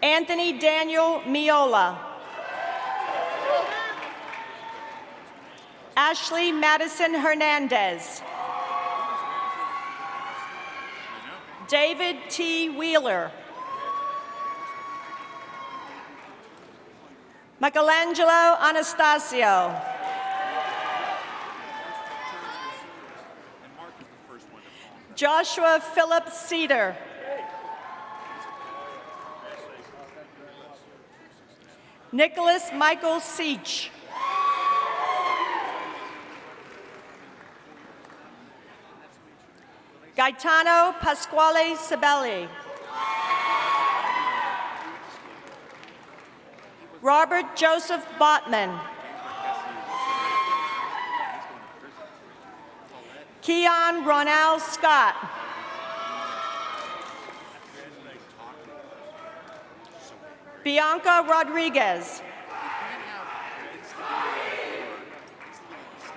Anthony Daniel Miola. Ashley Madison Hernandez. David T. Wheeler. Michelangelo Anastasio. Joshua Philip Cedar. Nicholas Michael Seach. Gaetano Pasquale Sibeli. Robert Joseph Botman. Keon Ronald Scott. Bianca Rodriguez.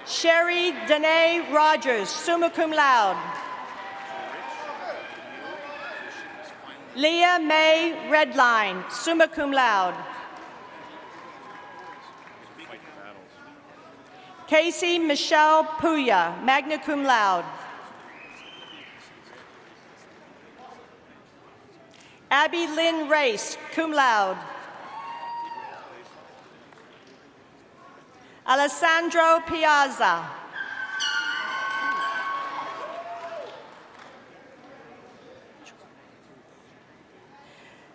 Sherry Danae Rogers, summa cum laude. Leah May Redline, summa cum laude. Casey Michelle Puya, magna cum laude. Abby Lynn Race, cum laude. Alessandro Piazza.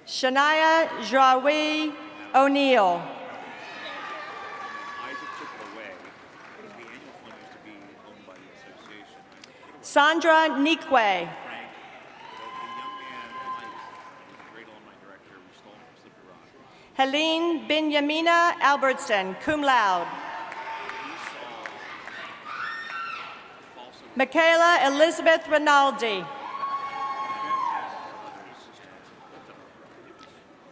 Shania Jawi O'Neill. Sandra Nikwe. Helene Binyamina Albertson, cum laude. Michaela Elizabeth Rinaldi.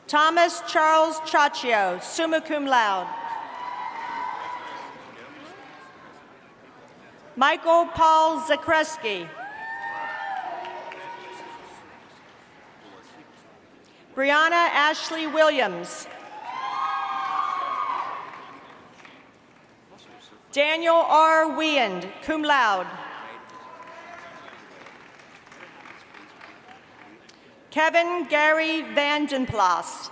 Thomas Charles Chaccio, summa cum laude. Michael Paul Zakreski. Brianna Ashley Williams. Daniel R. Weand, cum laude. Kevin Gary Vandenplas.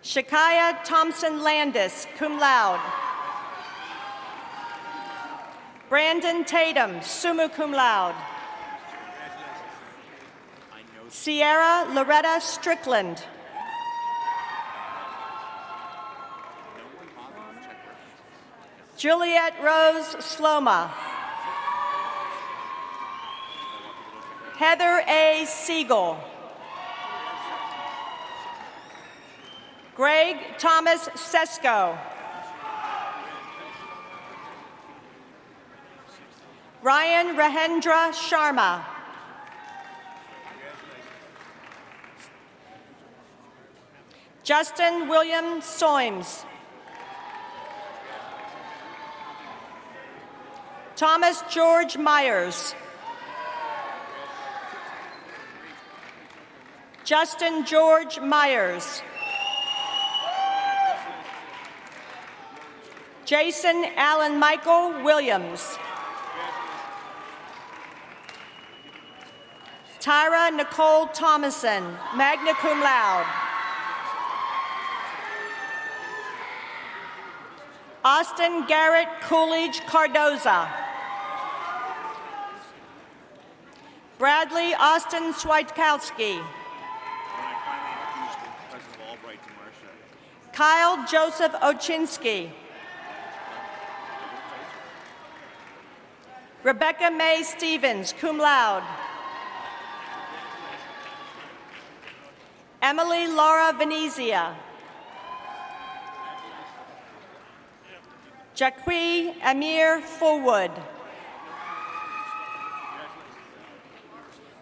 Shakaya Thompson Landis, cum laude. Brandon Tatum, summa cum laude. Sierra Loretta Strickland. Juliet Rose Sloma. Heather A. Siegel. Greg Thomas Sesko. Ryan Rahendra Sharma. Justin William Soimes. Thomas George Myers. Justin George Myers. Jason Allen Michael Williams. Tyra Nicole Thomason, magna cum laude. Austin Garrett Coolidge Cardoza. Bradley Austin Swiatkowski. Kyle Joseph Ochinsky. Rebecca Mae Stevens, cum laude. Emily Laura Venezia. Jacqui Amir Fullwood.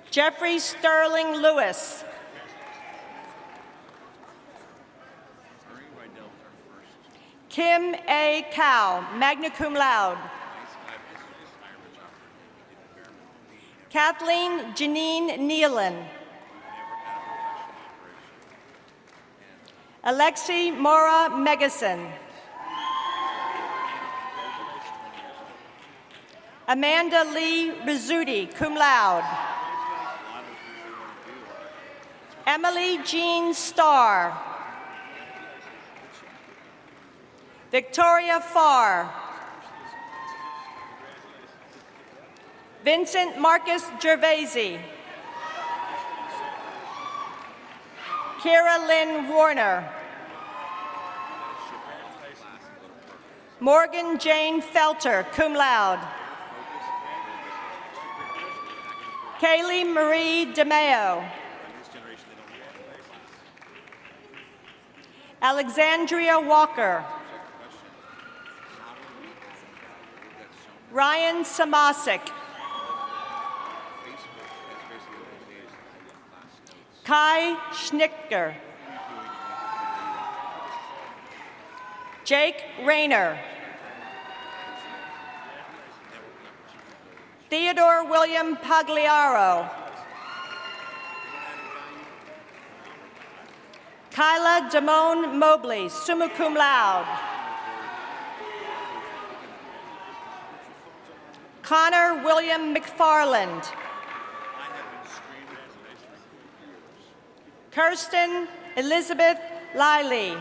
Jeffrey Sterling Lewis. Kim A. Cow, magna cum laude. Kathleen Janine Nealon. Alexi Mora Megason. Amanda Lee Rizzuti, cum laude. Emily Jean Starr. Victoria Farr. Vincent Marcus Gervaisi. Kira Lynn Warner. Morgan Jane Felter, cum laude. Kaylee Marie DeMeo. Alexandria Walker. Ryan Samasik. Kai Schnicker. Jake Rayner. Theodore William Pagliaro. Kyla Damone Mobley, summa cum laude. Connor William McFarland. Kirsten Elizabeth Liley.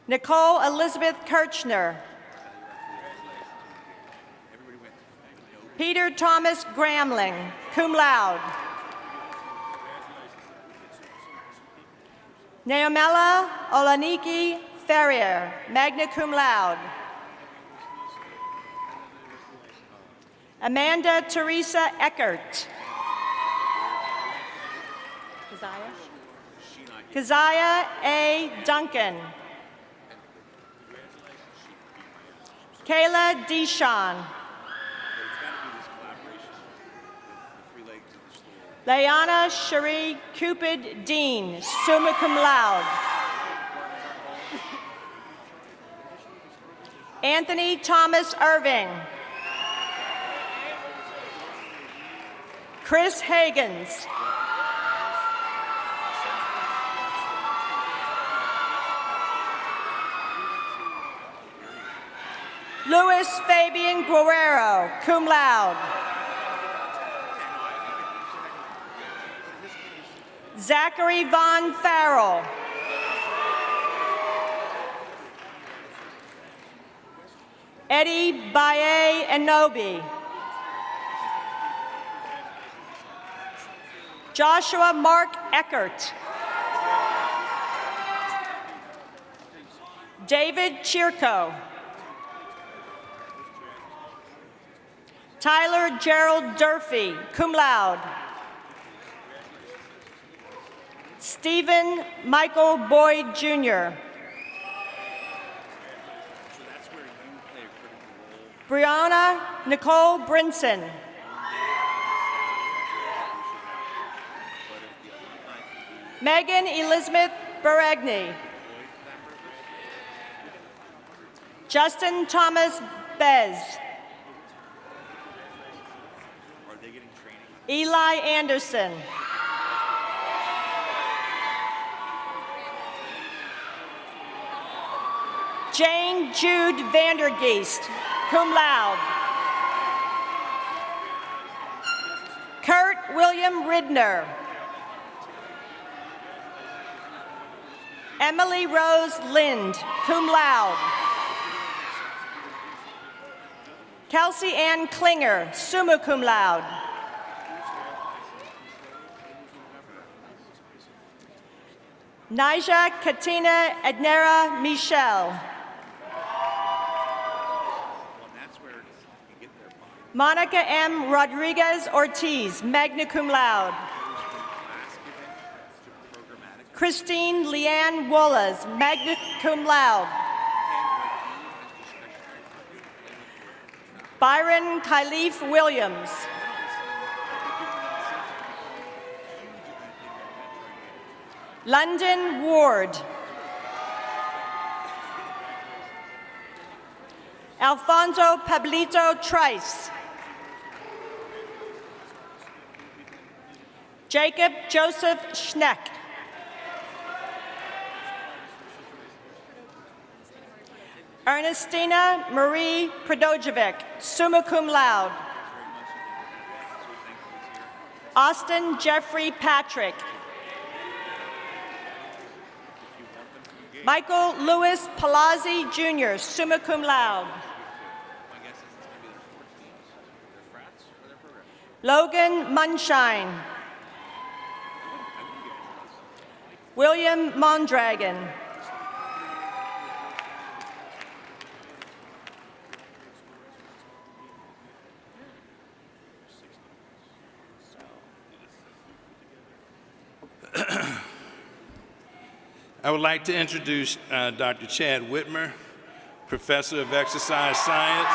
Nicole Elizabeth Kirchner. Peter Thomas Gramling, cum laude. Neomela Olaniki Ferrier, magna cum laude. Amanda Teresa Eckert. Keziah A. Duncan. Kayla Deshawn. Leanna Cherie Cupid Dean, summa cum laude. Anthony Thomas Irving. Chris Hagans. Luis Fabian Guerrero, cum laude. Zachary Von Farrell. Eddie Baye Enobi. Joshua Mark Eckert. David Chirko. Tyler Gerald Durfee, cum laude. Stephen Michael Boyd, Jr. Brianna Nicole Brinson. Megan Elizabeth Beragni. Justin Thomas Bez. Eli Anderson. Jane Jude Vandergeest, cum laude. Kurt William Ridner. Emily Rose Lind, cum laude. Kelsey Ann Klinger, summa cum laude. Nija Katina Ednera Michelle. Monica M. Rodriguez Ortiz, magna cum laude. Christine Leanne Wolas, magna cum laude. Byron Khalif Williams. London Ward. Alfonso Pablito Trice. Jacob Joseph Schneck. Ernestina Marie Predojevic, summa cum laude. Austin Jeffrey Patrick. Michael Louis Palazzi Jr., summa cum laude. Logan Munshine. William Mondragon. I would like to introduce Dr. Chad Whitmer, Professor of Exercise Science,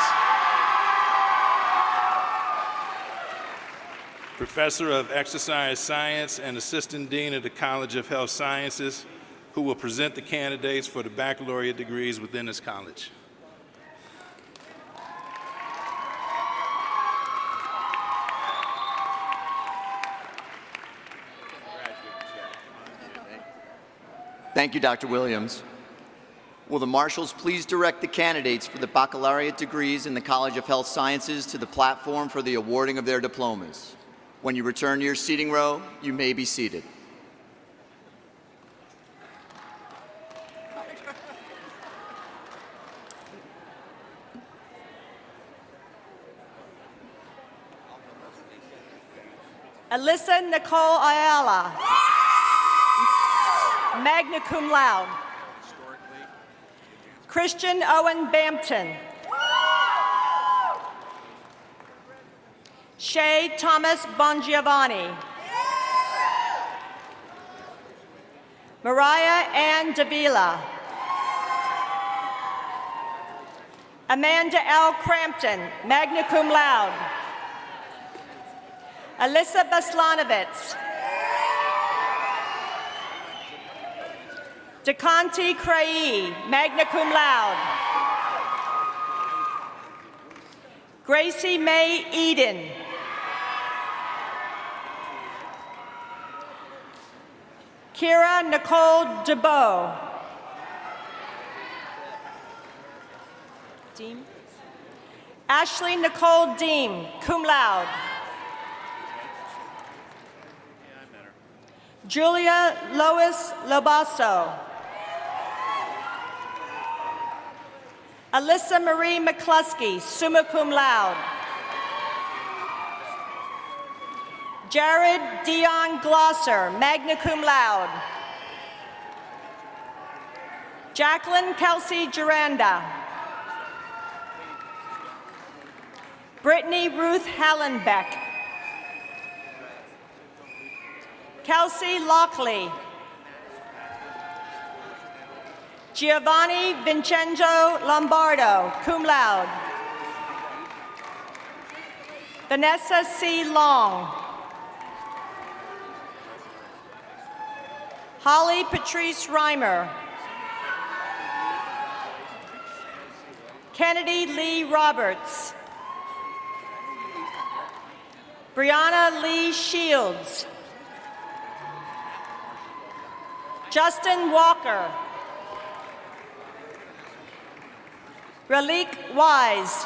Professor of Exercise Science and Assistant Dean of the College of Health Sciences, who will present the candidates for the baccalaureate degrees within this college. Thank you, Dr. Williams. Will the marshals please direct the candidates for the baccalaureate degrees in the College of Health Sciences to the platform for the awarding of their diplomas. When you return to your seating row, you may be seated. Alyssa Nicole Ayala, magna cum laude. Christian Owen Bampton. Shay Thomas Bongiovanni. Mariah Ann Davila. Amanda L. Crampton, magna cum laude. Alyssa Baslanovitz. DeConti Craee, magna cum laude. Gracie May Eden. Kira Nicole DeBow. Deem. Ashley Nicole Deem, cum laude. Julia Lois Lobasso. Alyssa Marie McCluskey, summa cum laude. Jared Dion Glosser, magna cum laude. Jacqueline Kelsey Duranda. Brittany Ruth Hallenbeck. Kelsey Lockley. Giovanni Vincenzo Lombardo, cum laude. Vanessa C. Long. Holly Patrice Reimer. Kennedy Lee Roberts. Brianna Lee Shields. Justin Walker. Ralik Wise.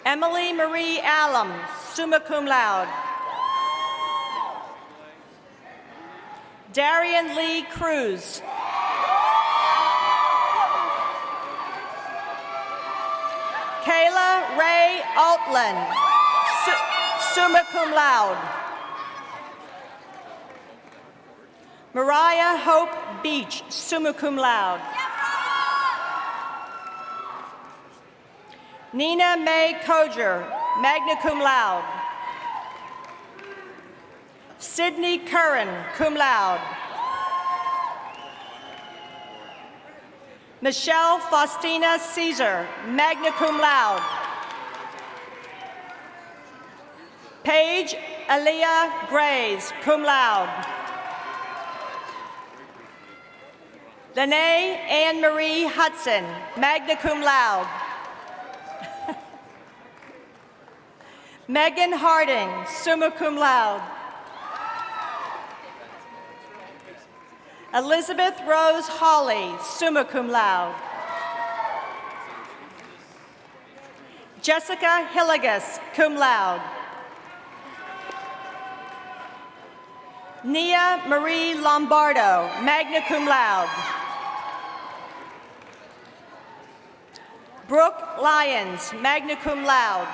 Emily Marie Allam, summa cum laude. Darian Lee Cruz. Kayla Ray Altland, summa cum laude. Mariah Hope Beach, summa cum laude. Nina Mae Koger, magna cum laude. Sydney Curran, cum laude. Michelle Faustina Caesar, magna cum laude. Paige Aaliyah Grays, cum laude. Lene Anne Marie Hudson, magna cum laude. Megan Harding, summa cum laude. Elizabeth Rose Hawley, summa cum laude. Jessica Hillegas, cum laude. Nia Marie Lombardo, magna cum laude. Brooke Lyons, magna cum laude.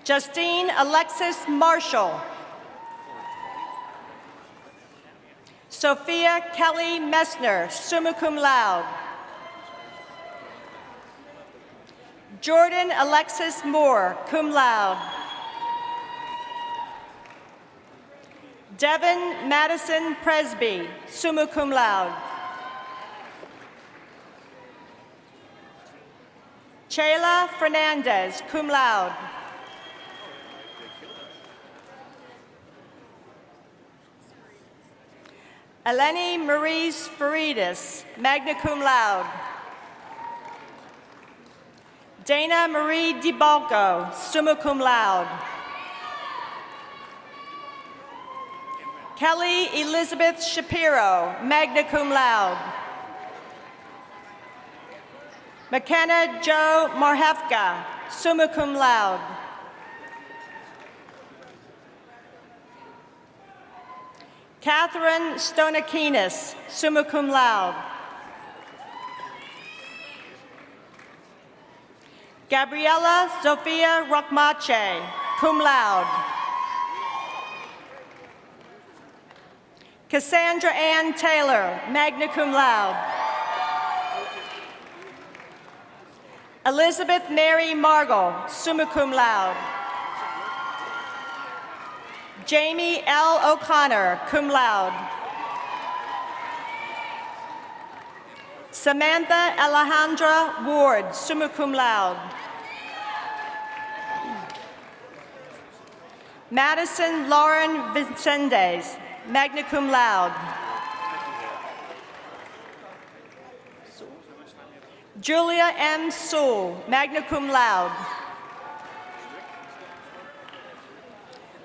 Justine Alexis Marshall. Sophia Kelly Messner, summa cum laude. Jordan Alexis Moore, cum laude. Devin Madison Presby, summa cum laude. Chayla Fernandez, cum laude. Eleni Maurice Faridis, magna cum laude. Dana Marie DiBalco, summa cum laude. Kelly Elizabeth Shapiro, magna cum laude. McKenna Jo Marhefka, summa cum laude. Catherine Stonakinis, summa cum laude. Gabriela Sofia Rockmache, cum laude. Cassandra Ann Taylor, magna cum laude. Elizabeth Mary Margle, summa cum laude. Jamie L. O'Connor, cum laude. Samantha Alejandra Ward, summa cum laude. Madison Lauren Vincendez, magna cum laude. Julia M. Sewell, magna cum laude.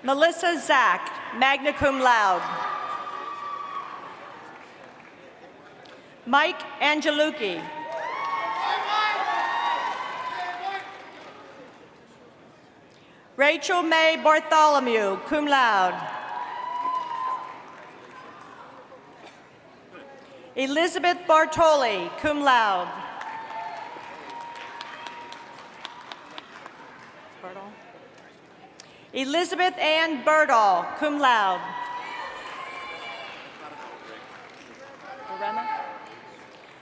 Melissa Zach, magna cum laude. Mike Angelucci. Rachel May Bartholomew, cum laude. Elizabeth Bartoli, cum laude. Elizabeth Ann Birdall, cum laude.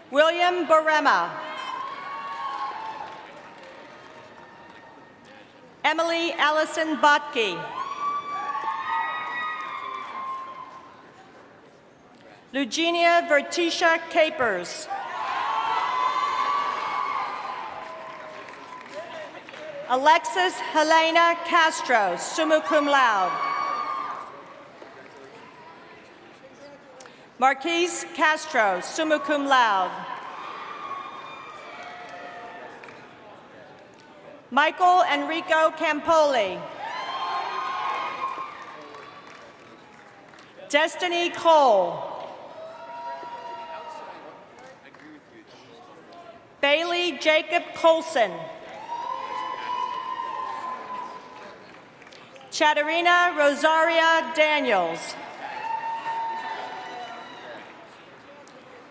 William Barema. Emily Allison Botke. Eugenia Vertisha Capers. Alexis Helena Castro, summa cum laude. Marquise Castro, summa cum laude. Michael Enrico Campoli. Destiny Cole. Bailey Jacob Colson. Chatarina Rosaria Daniels.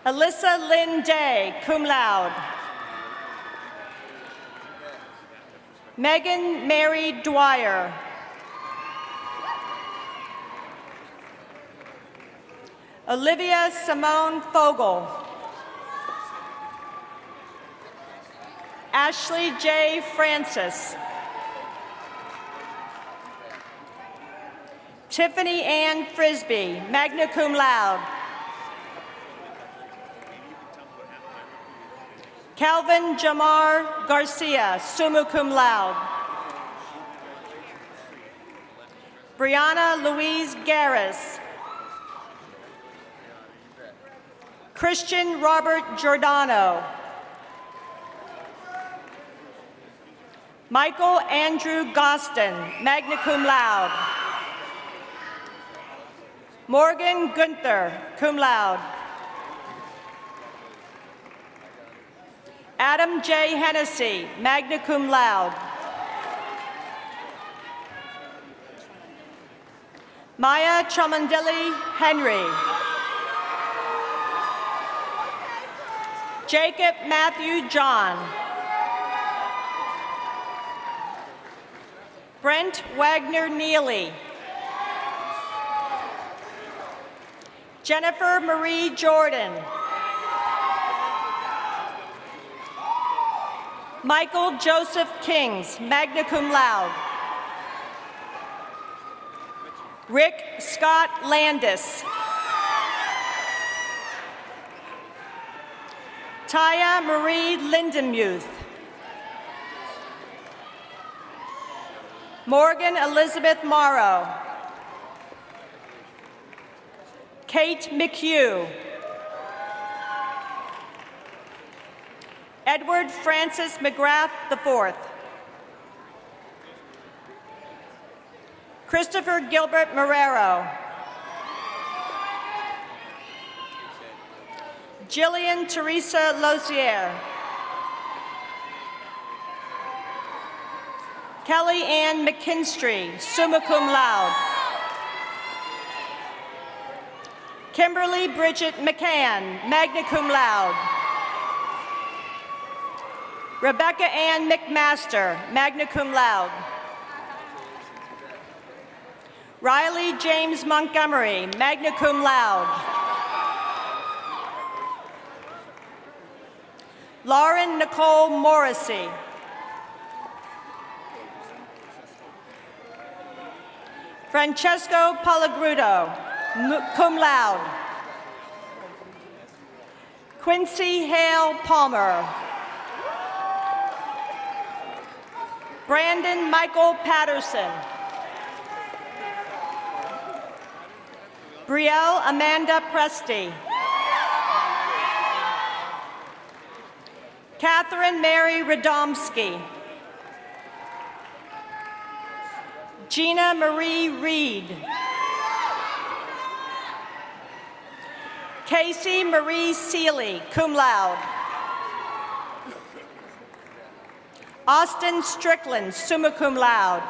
Alyssa Lynn Day, cum laude. Megan Mary Dwyer. Olivia Simone Fogel. Ashley J. Francis. Tiffany Ann Frisbee, magna cum laude. Calvin Jamar Garcia, summa cum laude. Brianna Louise Garris. Christian Robert Giordano. Michael Andrew Gostin, magna cum laude. Morgan Gunther, cum laude. Adam J. Hennessy, magna cum laude. Maya Chamandili Henry. Jacob Matthew John. Brent Wagner Neely. Jennifer Marie Jordan. Michael Joseph Kings, magna cum laude. Rick Scott Landis. Taya Marie Lindenmuth. Morgan Elizabeth Morrow. Kate McHugh. Edward Francis McGrath IV. Christopher Gilbert Marrero. Jillian Teresa Losier. Kelly Ann McKinstry, summa cum laude. Kimberly Bridget McCann, magna cum laude. Rebecca Ann McMaster, magna cum laude. Riley James Montgomery, magna cum laude. Lauren Nicole Morrissey. Francesco Palagrudo, cum laude. Quincy Hale Palmer. Brandon Michael Patterson. Brielle Amanda Presti. Catherine Mary Radomski. Gina Marie Reed. Casey Marie Seeley, cum laude. Austin Strickland, summa cum laude.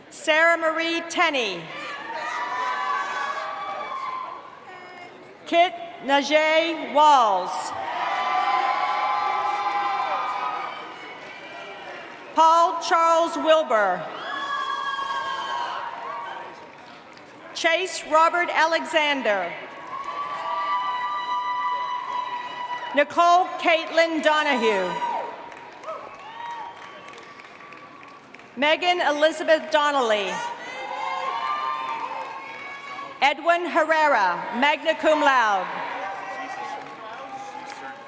Sarah Marie Tenney. Kit Najee Walls. Paul Charles Wilbur. Chase Robert Alexander. Nicole Caitlin Donahue. Megan Elizabeth Donnelly. Edwin Herrera, magna cum laude.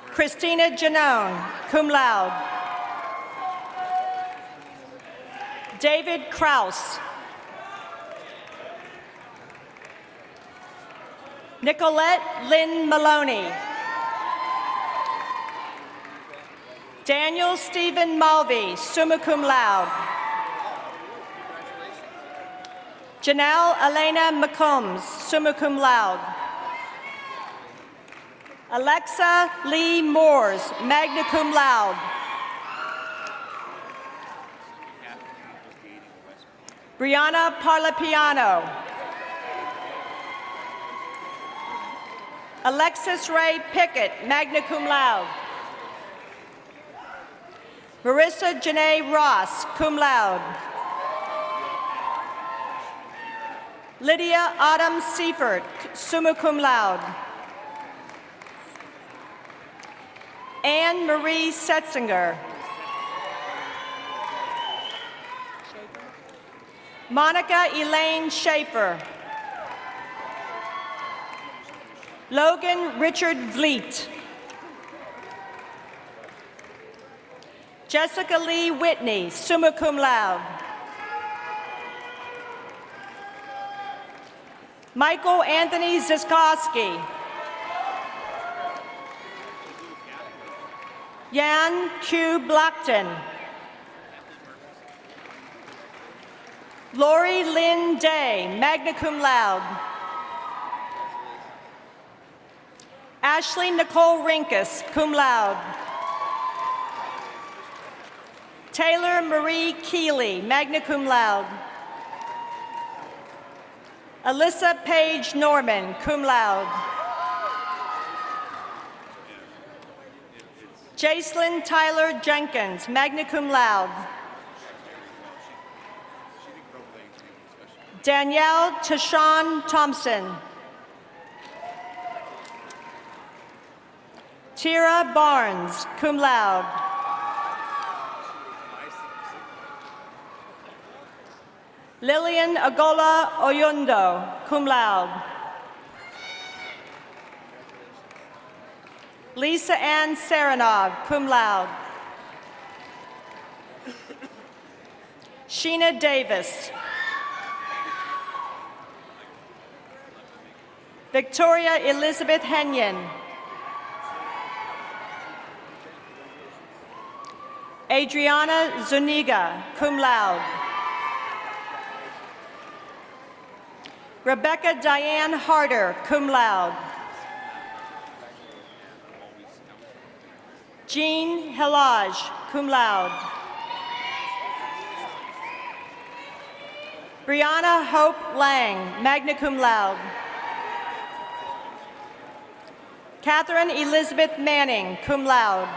Christina Janone, cum laude. David Kraus. Nicolette Lynn Maloney. Daniel Stephen Mulvey, summa cum laude. Janelle Elena McCombs, summa cum laude. Alexa Lee Moores, magna cum laude. Brianna Parlapiano. Alexis Ray Pickett, magna cum laude. Marissa Janae Ross, cum laude. Lydia Autumn Seifert, summa cum laude. Anne Marie Setzinger. Monica Elaine Schaefer. Logan Richard Vliet. Jessica Lee Whitney, summa cum laude. Michael Anthony Ziskowski. Jan Q. Blackton. Lori Lynn Day, magna cum laude. Ashley Nicole Rinkus, cum laude. Taylor Marie Keeley, magna cum laude. Alyssa Page Norman, cum laude. Jacelyn Tyler Jenkins, magna cum laude. Danielle Tashawn Thompson. Tira Barnes, cum laude. Lillian Agola Oyundo, cum laude. Lisa Ann Saranov, cum laude. Sheena Davis. Victoria Elizabeth Henyon. Adriana Zuniga, cum laude. Rebecca Diane Harder, cum laude. Jean Helage, cum laude. Brianna Hope Lang, magna cum laude. Catherine Elizabeth Manning, cum laude.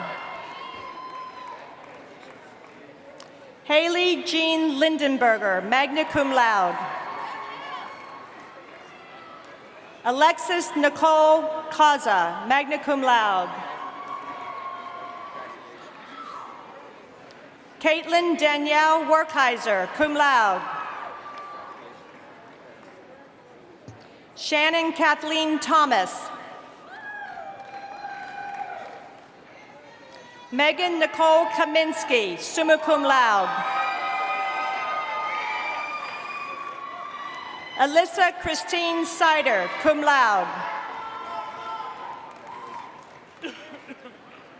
Haley Jean Lindenberger, magna cum laude. Alexis Nicole Kaza, magna cum laude. Caitlin Danielle Werkheiser, cum laude. Shannon Kathleen Thomas. Megan Nicole Kaminsky, summa cum laude. Alyssa Christine Sider, cum laude.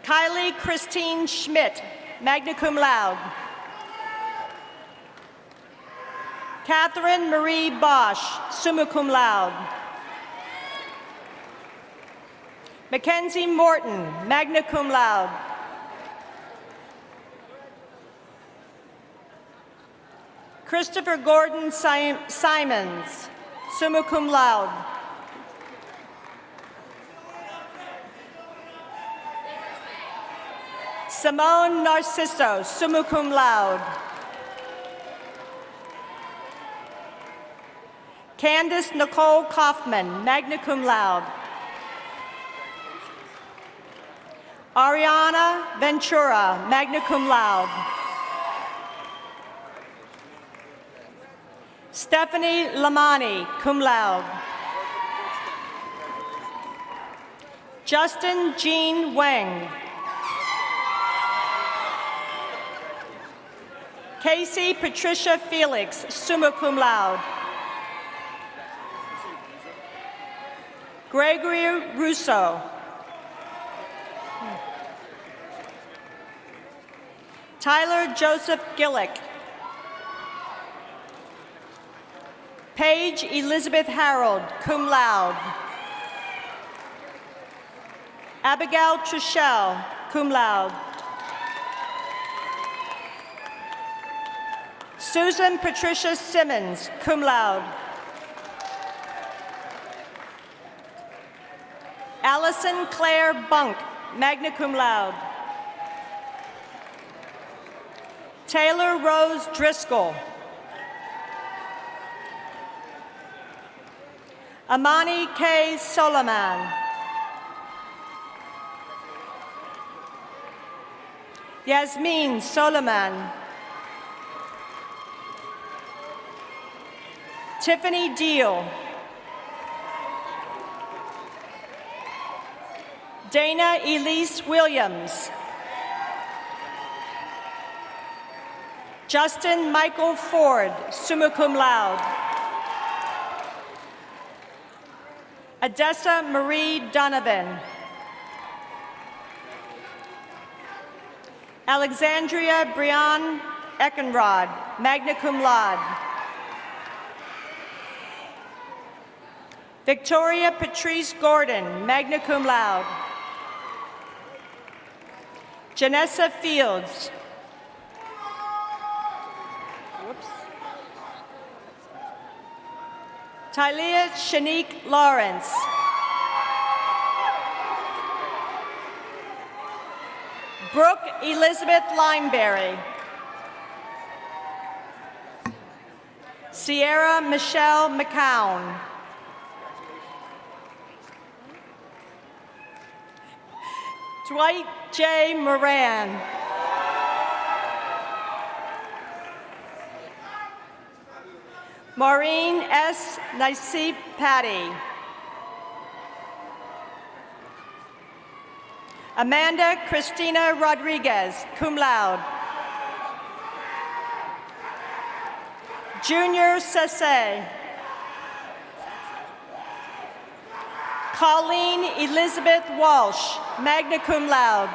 Kylie Christine Schmidt, magna cum laude. Catherine Marie Bosch, summa cum laude. Mackenzie Morton, magna cum laude. Christopher Gordon Simons, summa cum laude. Simone Narciso, summa cum laude. Candace Nicole Kaufman, magna cum laude. Ariana Ventura, magna cum laude. Stephanie Lamani, cum laude. Justin Jean Wang. Casey Patricia Felix, summa cum laude. Gregory Russo. Tyler Joseph Gillick. Paige Elizabeth Harold, cum laude. Abigail Trishelle, cum laude. Susan Patricia Simmons, cum laude. Allison Claire Bunk, magna cum laude. Taylor Rose Driscoll. Amani K. Soliman. Yasmin Soliman. Tiffany Deal. Dana Elise Williams. Justin Michael Ford, summa cum laude. Odessa Marie Donovan. Alexandria Brianne Eckenrod, magna cum laude. Victoria Patrice Gordon, magna cum laude. Janessa Fields. Tylia Shanique Lawrence. Brooke Elizabeth Lineberry. Sierra Michelle McCown. Dwight J. Moran. Maureen S. Naisip Patty. Amanda Christina Rodriguez, cum laude. Junior Sese. Colleen Elizabeth Walsh, magna cum laude.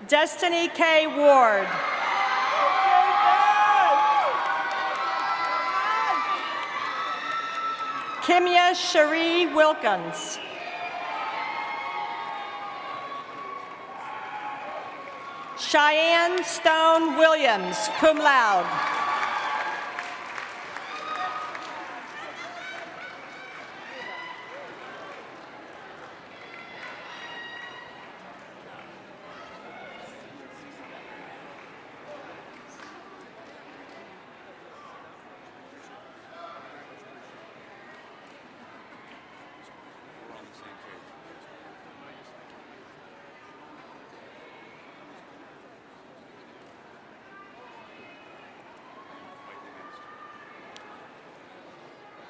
Destiny K. Ward. Kimya Cherie Wilkins. Cheyenne Stone Williams, cum laude.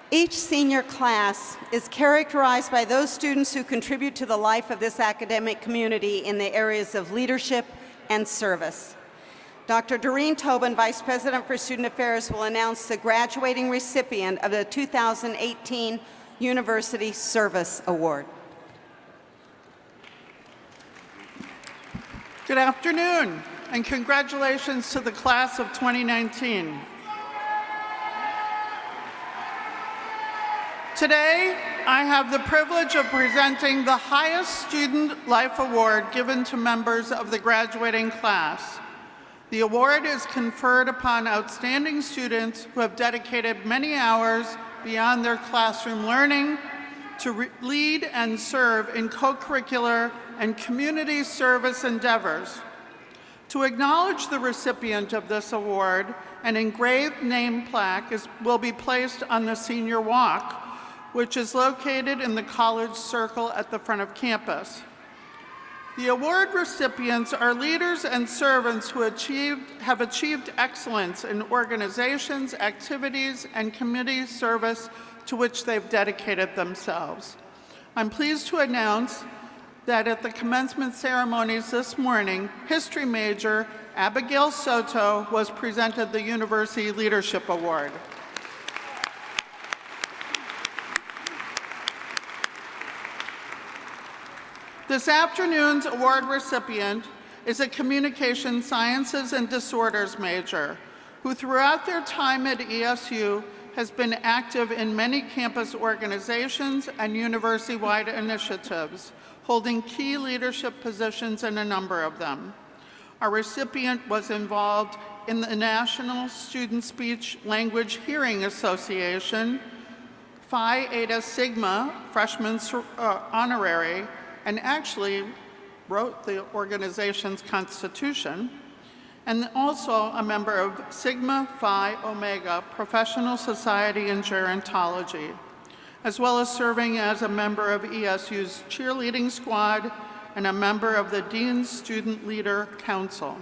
Each senior class is characterized by those students who contribute to the life of this academic community in the areas of leadership and service. Dr. Doreen Tobin, Vice President for Student Affairs, will announce the graduating recipient of the 2018 University Service Award. Good afternoon. and congratulations to the class of 2019. Today, I have the privilege of presenting the highest Student Life Award given to members of the graduating class. The award is conferred upon outstanding students who have dedicated many hours beyond their classroom learning to lead and serve in co-curricular and community service endeavors. To acknowledge the recipient of this award, an engraved name plaque will be placed on the Senior Walk, which is located in the College Circle at the front of campus. The award recipients are leaders and servants who have achieved excellence in organizations, activities, and community service to which they've dedicated themselves. I'm pleased to announce that at the commencement ceremonies this morning, history major Abigail Soto was presented the University Leadership Award. This afternoon's award recipient is a Communication Sciences and Disorders major who throughout their time at ESU has been active in many campus organizations and university-wide initiatives, holding key leadership positions in a number of them. Our recipient was involved in the National Student Speech Language Hearing Association, Phi Eta Sigma Freshman Honorary, and actually wrote the organization's constitution, and also a member of Sigma Phi Omega Professional Society in Gerontology, as well as serving as a member of ESU's cheerleading squad and a member of the Dean's Student Leader Council.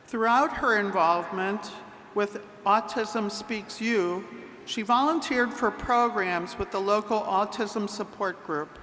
Throughout her involvement with Autism Speaks You, she volunteered for programs with the local autism support group,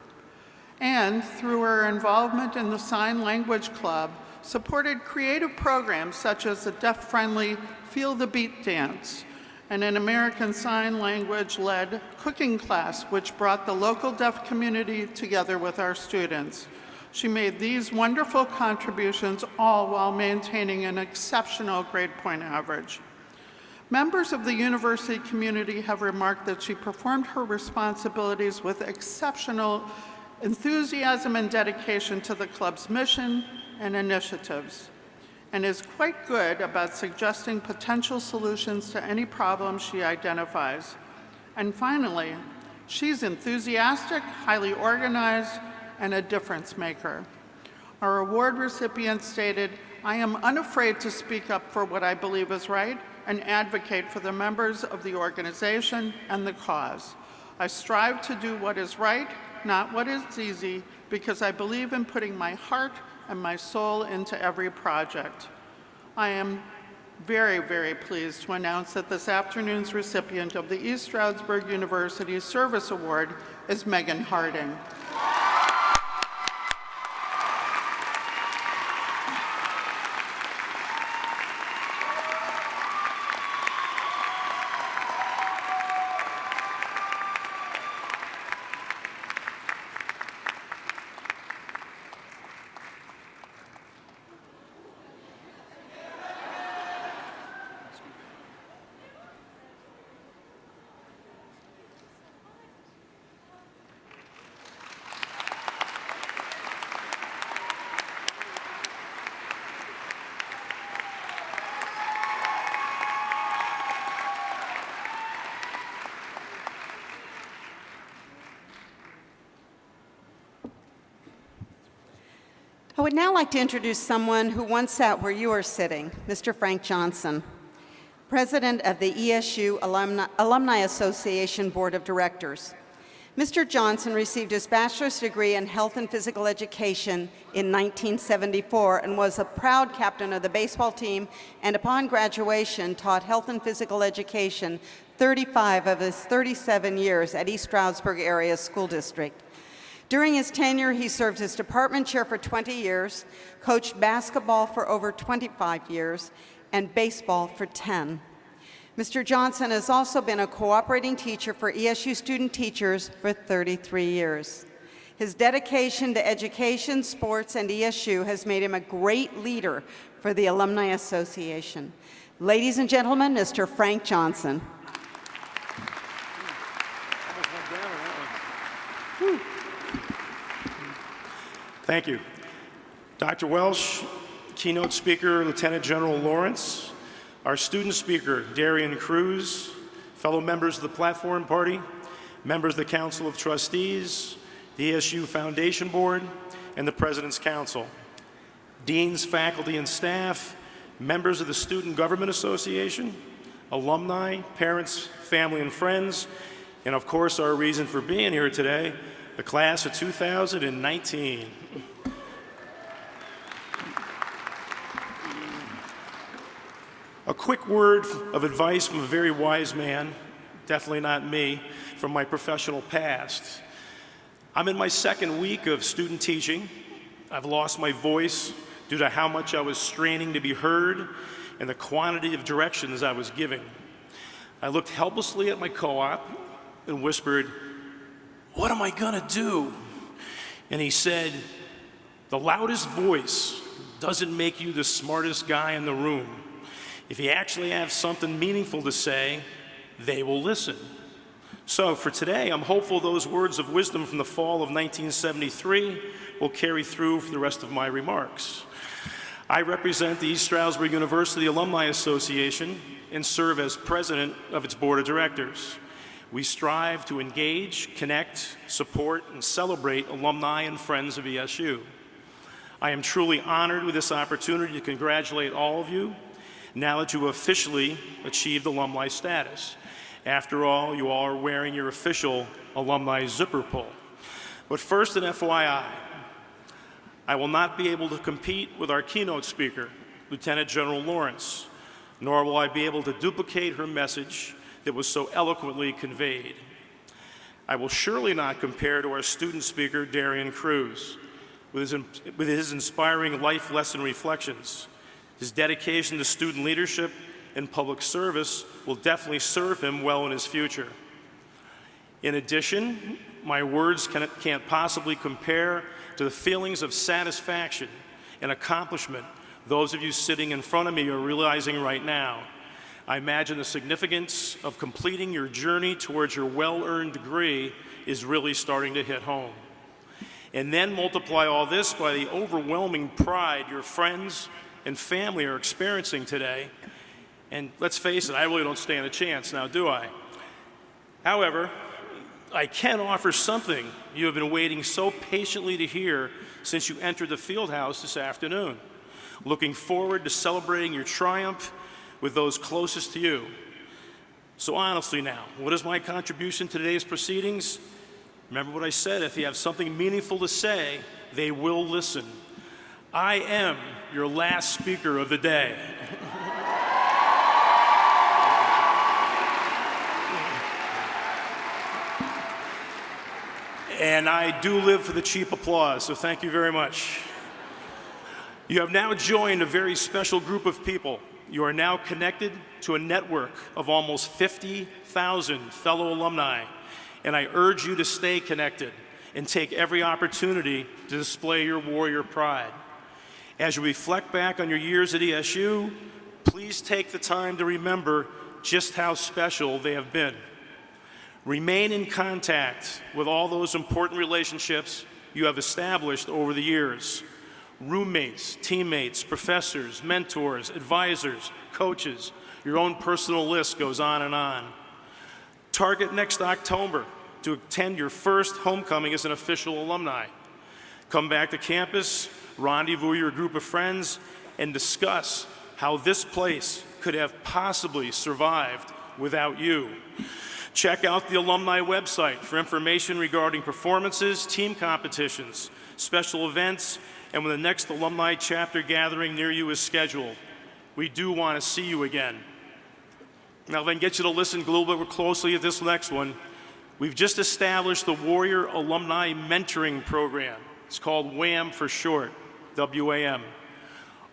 and through her involvement in the Sign Language Club, supported creative programs such as the deaf-friendly Feel the Beat dance and an American Sign Language-led cooking class, which brought the local deaf community together with our students. She made these wonderful contributions, all while maintaining an exceptional grade point average. Members of the university community have remarked that she performed her responsibilities with exceptional enthusiasm and dedication to the club's mission and initiatives, and is quite good about suggesting potential solutions to any problems she identifies. And finally, she's enthusiastic, highly organized, and a difference maker. Our award recipient stated, "I am unafraid to speak up for what I believe is right and advocate for the members of the organization and the cause. I strive to do what is right, not what is easy, because I believe in putting my heart and my soul into every project." I am very, very pleased to announce that this afternoon's recipient of the East Stroudsburg University Service Award is Megan Harding. I would now like to introduce someone who once sat where you are sitting, Mr. Frank Johnson, President of the ESU Alumni Association Board of Directors. Mr. Johnson received his bachelor's degree in health and physical education in 1974 and was a proud captain of the baseball team, and upon graduation taught health and physical education 35 of his 37 years at East Stroudsburg Area School District. During his tenure, he served as department chair for 20 years, coached basketball for over 25 years, and baseball for 10. Mr. Johnson has also been a cooperating teacher for ESU student teachers for 33 years. His dedication to education, sports, and ESU has made him a great leader for the Alumni Association. Ladies and gentlemen, Mr. Frank Johnson. Thank you. Dr. Welsh, keynote speaker, Lieutenant General Lawrence, our student speaker, Darian Cruz, fellow members of the Platform Party, members of the Council of Trustees, the ESU Foundation Board, and the President's Council, deans, faculty, and staff, members of the Student Government Association, alumni, parents, family, and friends, and of course our reason for being here today, the class of 2019. A quick word of advice from a very wise man, definitely not me, from my professional past. I'm in my second week of student teaching. I've lost my voice due to how much I was straining to be heard and the quantity of directions I was giving. I looked helplessly at my co-op and whispered, "What am I gonna do?" And he said, "The loudest voice doesn't make you the smartest guy in the room. If you actually have something meaningful to say, they will listen." So for today, I'm hopeful those words of wisdom from the fall of 1973 will carry through for the rest of my remarks. I represent the East Stroudsburg University Alumni Association and serve as president of its board of directors. We strive to engage, connect, support, and celebrate alumni and friends of ESU. I am truly honored with this opportunity to congratulate all of you now that you have officially achieved alumni status. After all, you all are wearing your official alumni zipper pull. But first, an FYI. I will not be able to compete with our keynote speaker, Lieutenant General Lawrence, nor will I be able to duplicate her message that was so eloquently conveyed. I will surely not compare to our student speaker, Darian Cruz, with his inspiring life lesson reflections. His dedication to student leadership and public service will definitely serve him well in his future. In addition, my words can't possibly compare to the feelings of satisfaction and accomplishment those of you sitting in front of me are realizing right now. I imagine the significance of completing your journey towards your well-earned degree is really starting to hit home. And then multiply all this by the overwhelming pride your friends and family are experiencing today. And let's face it, I really don't stand a chance now, do I? However, I can offer something you have been waiting so patiently to hear since you entered the field house this afternoon. Looking forward to celebrating your triumph with those closest to you. So honestly now, what is my contribution to today's proceedings? Remember what I said, if you have something meaningful to say, they will listen. I am your last speaker of the day. And I do live for the cheap applause, so thank you very much. You have now joined a very special group of people. You are now connected to a network of almost 50,000 fellow alumni, and I urge you to stay connected and take every opportunity to display your warrior pride. As you reflect back on your years at ESU, please take the time to remember just how special they have been. Remain in contact with all those important relationships you have established over the years. Roommates, teammates, professors, mentors, advisors, coaches, your own personal list goes on and on. Target next October to attend your first homecoming as an official alumni. Come back to campus, rendezvous your group of friends, and discuss how this place could have possibly survived without you. Check out the alumni website for information regarding performances, team competitions, special events, and when the next alumni chapter gathering near you is scheduled. We do want to see you again. Now, if I can get you to listen a little bit more closely at this next one, we've just established the Warrior Alumni Mentoring Program. It's called WAM for short, W-A-M.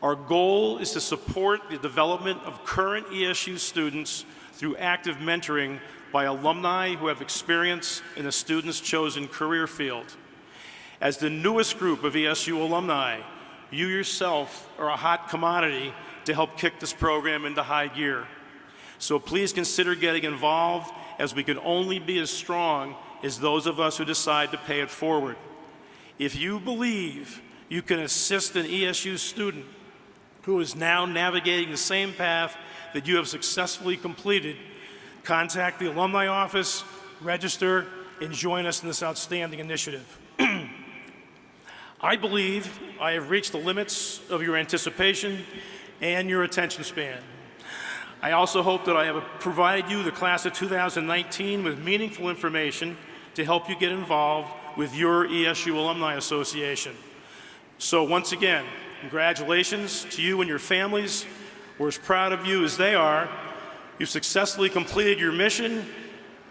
Our goal is to support the development of current ESU students through active mentoring by alumni who have experience in the student's chosen career field. As the newest group of ESU alumni, You yourself are a hot commodity to help kick this program into high gear. So please consider getting involved, as we can only be as strong as those of us who decide to pay it forward. If you believe you can assist an ESU student who is now navigating the same path that you have successfully completed, contact the Alumni Office, register, and join us in this outstanding initiative. I believe I have reached the limits of your anticipation and your attention span. I also hope that I have provided you, the class of 2019, with meaningful information to help you get involved with your ESU Alumni Association. So once again, congratulations to you and your families. We're as proud of you as they are. You've successfully completed your mission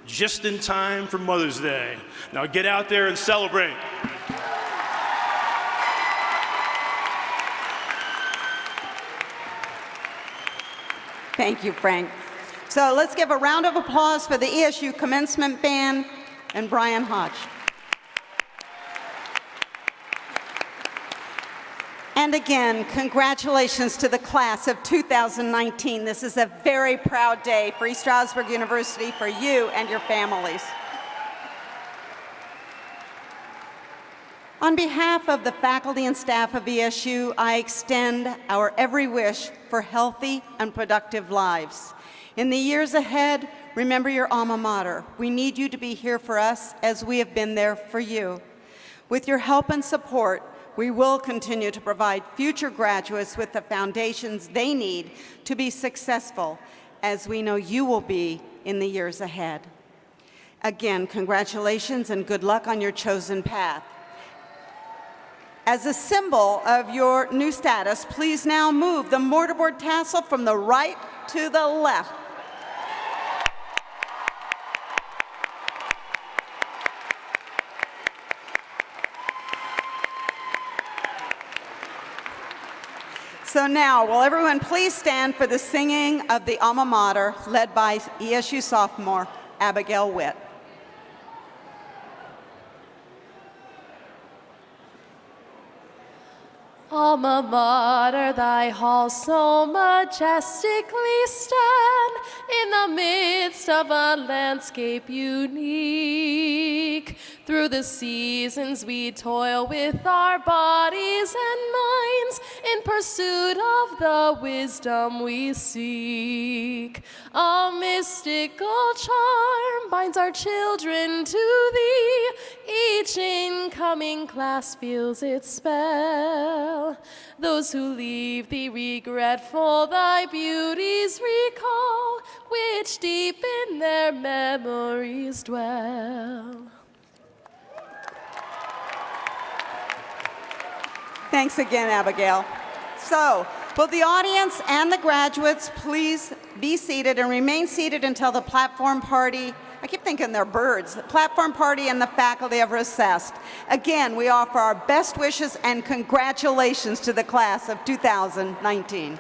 just in time for Mother's Day. Now get out there and celebrate. Thank you, Frank. So let's give a round of applause for the ESU Commencement Band and Brian Hodge. And again, congratulations to the class of 2019. This is a very proud day for East Stroudsburg University, for you and your families. On behalf of the faculty and staff of ESU, I extend our every wish for healthy and productive lives. In the years ahead, remember your alma mater. We need you to be here for us as we have been there for you. With your help and support, we will continue to provide future graduates with the foundations they need to be successful, as we know you will be in the years ahead. Again, congratulations and good luck on your chosen path. As a symbol of your new status, please now move the mortarboard tassel from the right to the left. So now, will everyone please stand for the singing of the alma mater, led by ESU sophomore Abigail Witt. Alma mater, thy halls so majestically stand in the midst of a landscape unique. Through the seasons we toil with our bodies and minds in pursuit of the wisdom we seek. A mystical charm binds our children to thee. Each incoming class feels its spell. Those who leave thee regretful thy beauties recall, which deep in their memories dwell. Thanks again, Abigail. So, will the audience and the graduates please be seated and remain seated until the platform party, I keep thinking they're birds, the platform party and the faculty have recessed. Again, we offer our best wishes and congratulations to the class of 2019.